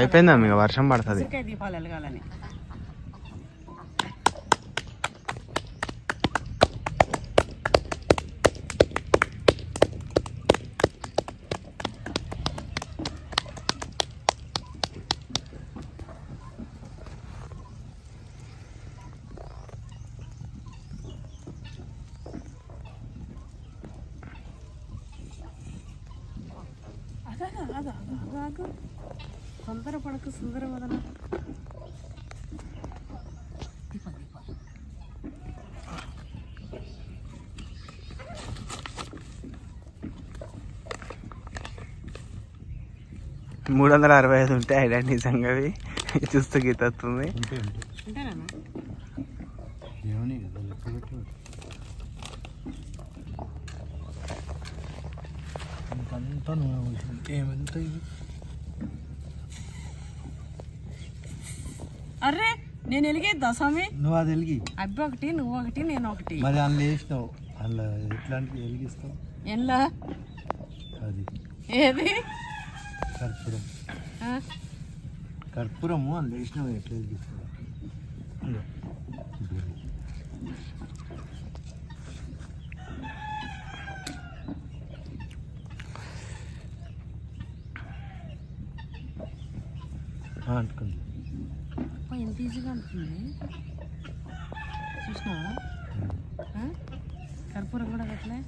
అయిపోయిందా మీకు వర్షం పడుతుంది. ఉసిరికాయ దీపాలు వెలగాలని. తొందర పడకు సుందర వదన. దీపాలు 365 ఉంటే ఐడెంటి సంగవి చూస్తూ గీత వస్తుంది. అరే నేను వెలిగేద్దా స్వామి? నువ్వు అది వెలిగి. అబ్బి ఒకటి, నువ్వు ఒకటి, నేను ఒకటి. మరి అందులో వేసినావు, అందులో ఎట్లాంటివి వెలిగిస్తావు? ఎలా అది ఏది? కర్పూరం. కర్పూరము అందులో వేసినావు, ఎట్లా వెలిగిస్తావు? అంటుకుంది. ఎంత ఈజీగా ఉంటుంది చూసినావా? కర్పూరం కూడా పెట్టలే.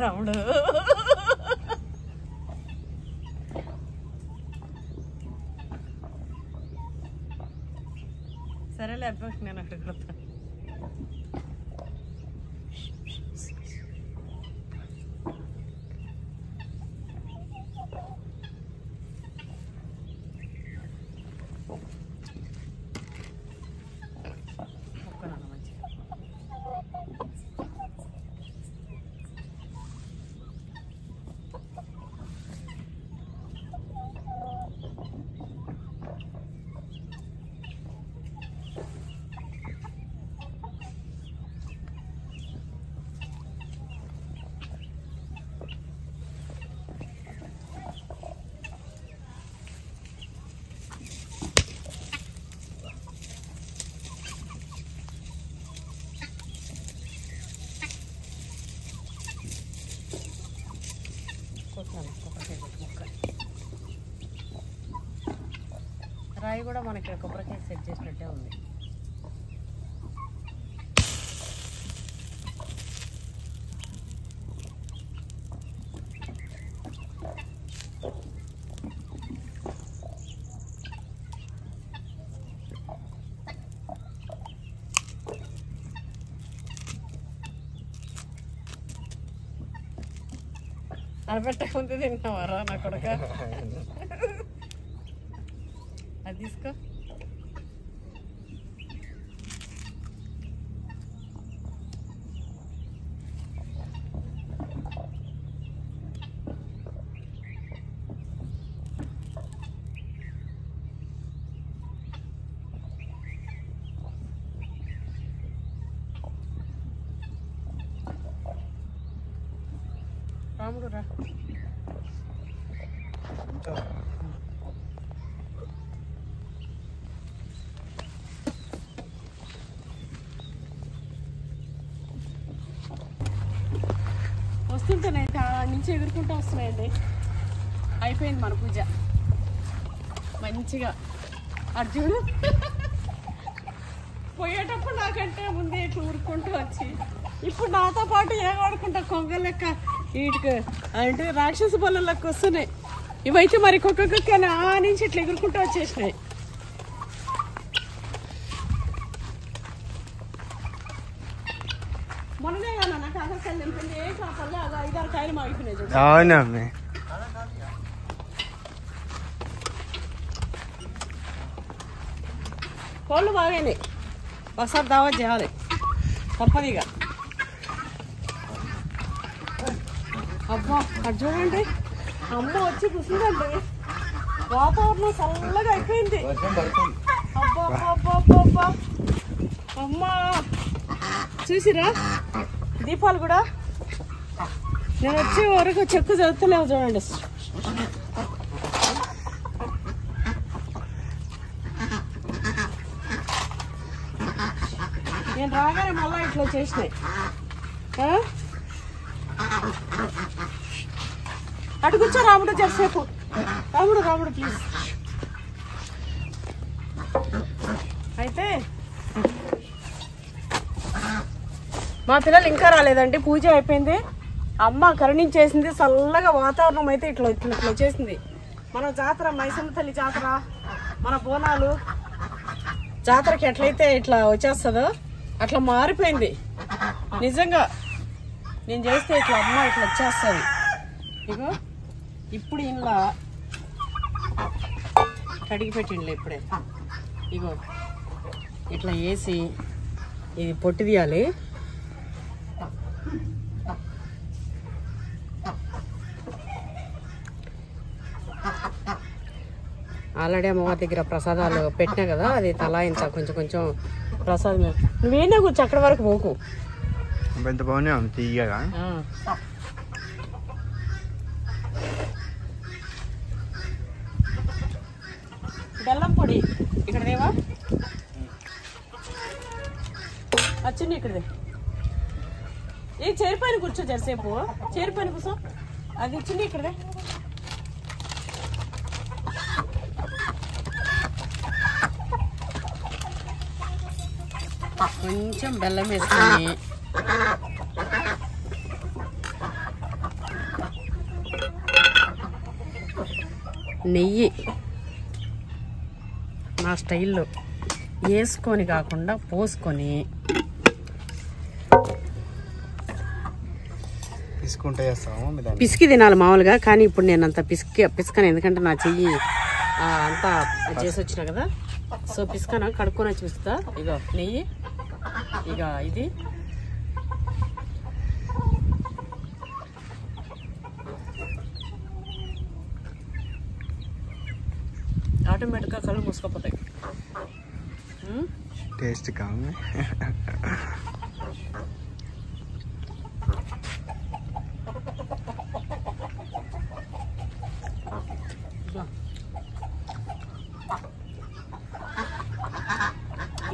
రౌండ్ సరేలే అబ్బాయి నేను అక్కడ కొడతా. రాయి కూడా మనకి కొబ్బరికాయ సెట్ చేసినట్టే ఉంది. అది పెట్టకుంటే తిన్నావారా నా కొడుక? అది తీసుకో. రాముడు రా. వస్తుంటానైతే ఆ నుంచి ఎగురుకుంటూ వస్తున్నాయండి. అయిపోయింది మన పూజ మంచిగా. అర్జునుడు పోయేటప్పుడు నాకంటే ముందే ఇట్లా ఊరుకుంటూ వచ్చి ఇప్పుడు నాతో పాటు ఏం ఆడుకుంటా కొంగ లెక్క వీటికి అంటే రాక్షస బల్ల లెక్క వస్తున్నాయి. ఇవైతే మరి ఒక్కొక్క ఆ నుంచి ఇట్లా ఎగురుకుంటూ వచ్చేసినాయి. మొన్ననే కదా నాకు కాకరకాయలు నింపింది. ఏ కాకరకాయలు అది 5-6 కాయలు మాగిపోయినాయి చూడు. అవునమ్మే. కోళ్ళు బాగానే ఒకసారి దావా చేయాలి తప్పదిగా. అబ్బా అది చూడండి, అమ్మ వచ్చి కూర్చుందండి. వాతావరణం చల్లగా అయిపోయింది. అబ్బా అబ్బా అబ్బా అబ్బా అమ్మా చూసిరా దీపాలు కూడా. నేను వచ్చే వరకు చెక్కు చదువుతలేవు చూడండి. నేను రాగానే మళ్ళీ ఇట్లా వచ్చేసినాయి. అటు కూర్చో రాముడు జరసేపు. రాముడు ప్లీజ్. అయితే మా పిల్లలు ఇంకా రాలేదండి. పూజ అయిపోయింది, అమ్మ కరుణించేసింది. చల్లగా వాతావరణం అయితే ఇట్లా వచ్చేసింది. మన జాతర మైసమ్మ తల్లి జాతర, మన బోనాలు జాతరకి ఎట్లయితే ఇట్లా వచ్చేస్తుందో అట్లా మారిపోయింది. నిజంగా నేను చేస్తే ఇట్లా అమ్మ ఇట్లా వచ్చేస్తుంది. ఇగో ఇప్పుడు ఇంట్లో కడిగి పెట్టిండ్లే ఇప్పుడే. ఇగో ఇట్లా వేసి ఇది పొట్టి తీయాలి. ఆల్రెడీ అమ్మవారి దగ్గర ప్రసాదాలు పెట్టినా కదా, అది తలా ఇంత కొంచెం ప్రసాదం. నువ్వేనా కూర్చో, అక్కడి వరకు పోకు. ఎంత బాగున్నాయి తీయగా. బెల్లం పొడి ఇక్కడదేవా వచ్చింది. ఇక్కడదే ఏ చేరిపోయిన కూర్చో జరసేపు. చేరిపోయిన కూర్చో. అది ఇచ్చింది ఇక్కడదే. కొంచెం బెల్లం వేసుకొని నెయ్యి నా స్టైల్లో వేసుకొని కాకుండా పోసుకొని పిసికి తినాలి మామూలుగా. కానీ ఇప్పుడు నేను అంత పిసుకను, ఎందుకంటే నా చెయ్యి అంతా చేసి వచ్చినా కదా. సో పిసుకను కడుక్కొని వచ్చి పిసుకుతా. ఇగో నెయ్యి, ఇక ఇది ఆటోమేటిక్గా కళ్ళు మూసుకపోతాయి. టేస్ట్ కావాలి.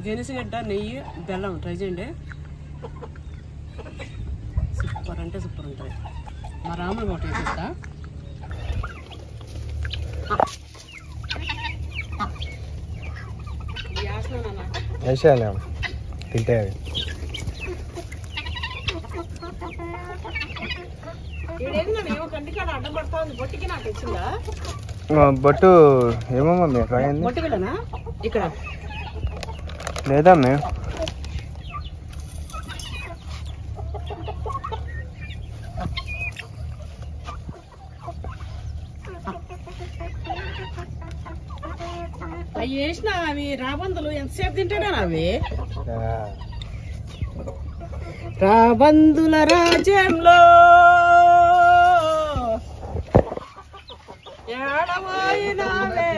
గెనిసిగడ్డ, నెయ్యి, బెల్లం ట్రై చేయండి. సూపర్ అంటే సూపర్ ఉంటుంది. మా రాములు ఒకటి వేసేస్తా. వేసేయాలి తింటే. అడ్డం పడతా ఉంది. బొట్టికి నాకు వచ్చిందా బొట్టు? ఏమమ్మా మీరు ట్రై అయింది. బొట్టు వెళ్ళనా ఇక్కడ లేదా మేము అవి వేసిన అవి రాబందులు ఎంతసేపు తింటాడా అవి? రాబందుల రాజ్యంలో ఏడవాయినావే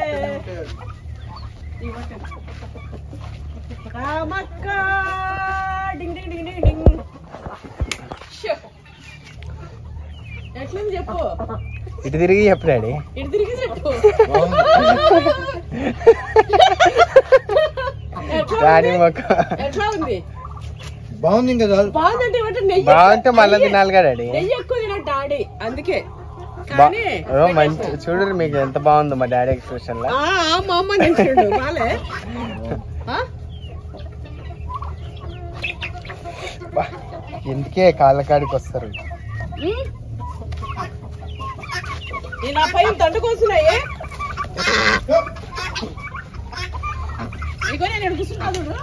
రామక్క డింగ్ డింగ్ డింగ్ డింగ్ డింగ్. ఎట్లుంది చెప్పు. ఇటు తిరిగి చెప్పు డాడీ. ఇటు తిరిగి చెప్పు. ఎట్లా ఉంది? బాగుంది కదా. బాగుందంటే నెయ్యి బాగుంటే మళ్ళీ తినాలి కదా డాడీ. నెయ్యి ఎక్కువ తిన డాడీ, అందుకే. మంచి చూడరు మీకు ఎంత బాగుందో మా డాడీ ఎక్స్ప్రెషన్ లో. మా అమ్మ తింటుండు బాలే. ఎందుకే కాళ్ళకాడికి వస్తారు. నా పైన దండుకొస్తున్నాయి. ఇగో నేను ఎడుగుతున్నా చూడు.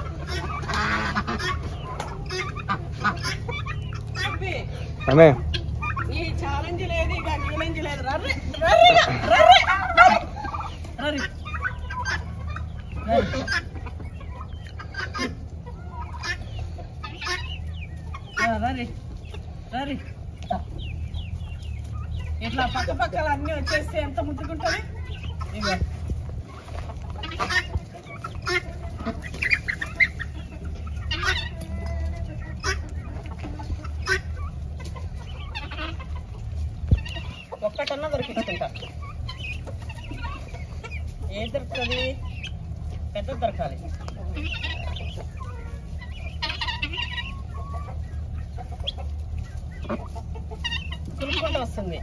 ఆమె ఈ ఛాలెంజ్ లేదు, ఇక ఛాలెంజ్ లేదు. ఇట్లా పక్క పక్కల అన్ని వచ్చేస్తే ఎంత ముద్దుకుంటుంది. ఇగో ఒక్కటన్నా దొరికించుకుంటా. ఏది దొరుకుతుంది? పెద్ద దొరకాలి. చురుకుంటూ వస్తుంది.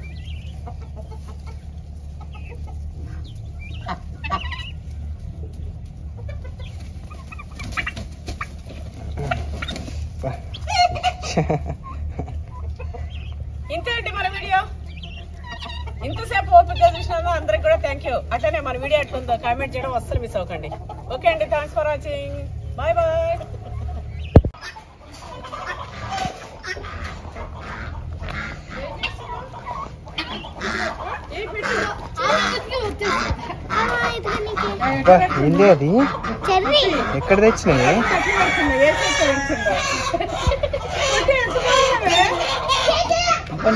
ఇంతేంటి మన వీడియో. ఇంతసేపు ఓపిక చూసినా అందరికి కూడా థ్యాంక్ యూ. అట్లనే మన వీడియో ఎట్లుందో కామెంట్ చేయడం అస్సలు మిస్ అవ్వకండి. ఓకే అండి, thanks for watching. Bye bye. ఏంటి అది? ఎక్కడ తెచ్చినాయి?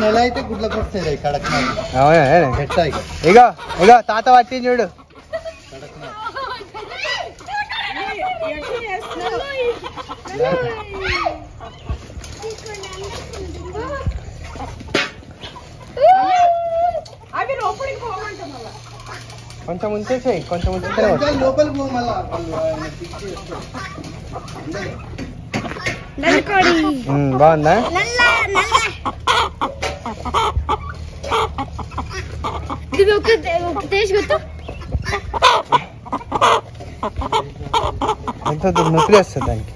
నెల అయితే గుడ్లకు వస్తాయి కడక్నాథ్. అవునా? ఇగో ఇగో తాత పట్టి చూడు. అవి లోపలికి పోమంటాం. కొంచెం ఉంచేసేయి, కొంచెం ఉంచితే లోపలికి పో మళ్ళా. బాగుందా? ఎంత నొప్పి వస్తుంది దానికి.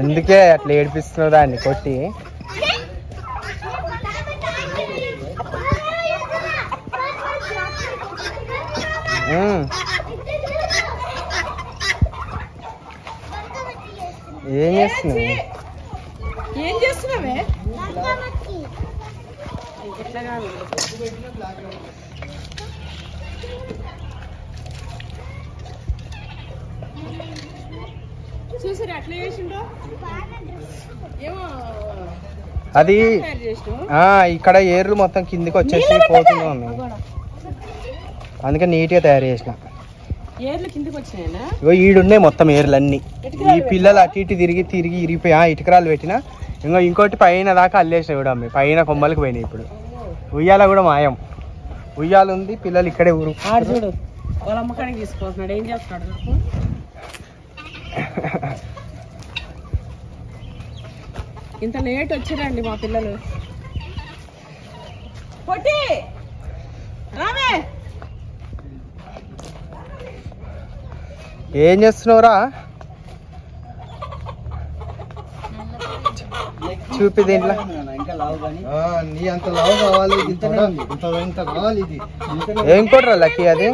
ఎందుకే అట్లా ఏడిపిస్తున్నావు దాన్ని కొట్టి? ఏం చేస్తున్నావు? ఏం చేస్తున్నావే? చూసారు అట్లా చేసిండో ఏమో. అది ఇక్కడ ఏర్లు మొత్తం కిందికి వచ్చేసి పోతున్నాం, అందుకే నీట్ గా తయారు చేసిన. ఏర్లు కిందికి వచ్చినాయనా? ఇగో ఈడున్నాయి మొత్తం ఏర్లు అన్ని. ఈ పిల్లలు అటు ఇటు తిరిగి తిరిగి ఇరిగిపోయి ఇటుకరాలు పెట్టిన. ఇంకోటి పైన దాకా అల్లేసిన కూడా అమ్మాయి, పైన కొమ్మలకు పోయినాయి. ఇప్పుడు ఉయ్యాల కూడా మాయం. ఉయ్యాల ఉంది, పిల్లలు ఇక్కడే ఊరు. చూడు వాళ్ళ అమ్మకానికి తీసుకుంటున్నాడు. ఏం చేస్తున్నాడు? ఇంత లేట్ వచ్చిరండి మా పిల్లలు. పొట్టి రామే. ఏం చేస్తున్నావురా? చూపి దీంట్లో. నీ అంత లావు కావాలి, ఇంత కావాలి. ఇది ఏం కొట్రా లక్కీ? అది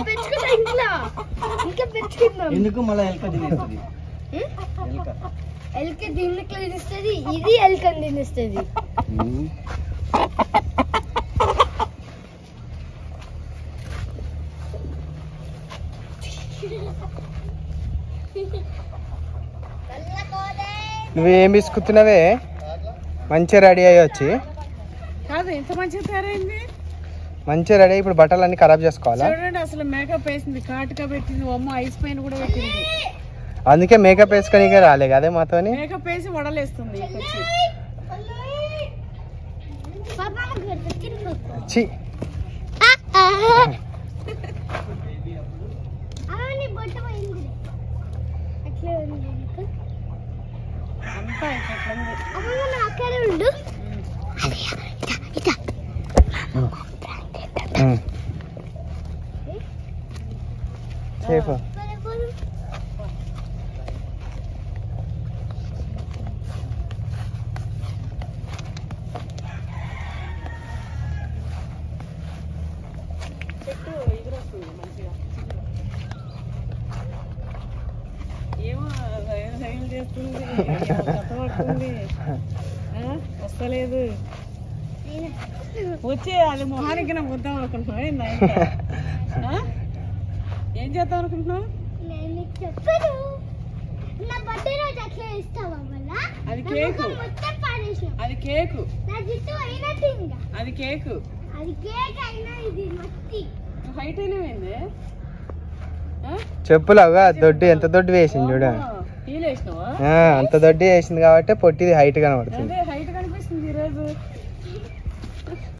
ఎందుకు మళ్ళీ ఎల్క తినేస్తుంది? ఎల్క దీనికి తినిస్తుంది, ఇది ఎల్కని తినిస్తుంది. నువ్వేం బిసుకుతున్నావే? మంచిగా రెడీ అయ్యి వచ్చి. కాదు ఇంత మంచిగా తయారైంది. మంచిగా రెడీ. ఇప్పుడు బట్టలు అన్ని ఖరాబ్ చేసుకోవాలా? చూడండి అసలు మేకప్ వేసింది, కాటుగా పెట్టింది, అమ్మ ఐస్ పైన కూడా పెట్టింది. అందుకే మేకప్ వేసుకొని రాలే కదే మాతోని. మేకప్ వేసి వడలేస్తుంది. అక్కడే ఉండు. సేఫ్. స్టైల్ చేస్తుంది కష్టపడుతుంది వస్తలేదు వచ్చే అది మొహానికి నా ముద్దాం అనుకుంటున్నావు ఏం చేద్దాం అనుకుంటున్నావు నేను చెప్పను నా బర్త్డే రోజు అట్లా ఇస్తావా మళ్ళా అది కేకు మొత్తం పాడేసాం అది కేకు నా జుట్టు అయినట్టు ఇంకా అది కేకు అది కేక్ అయినా ఇది మట్టి హైట్ అయినమైంది చెప్పులాగా దొడ్డు ఎంత దొడ్డు వేసింది చూడ హీల్ వేసినావా అంత దొడ్డు వేసింది కాబట్టి పొట్టిది హైట్ కనబడుతుంది అదే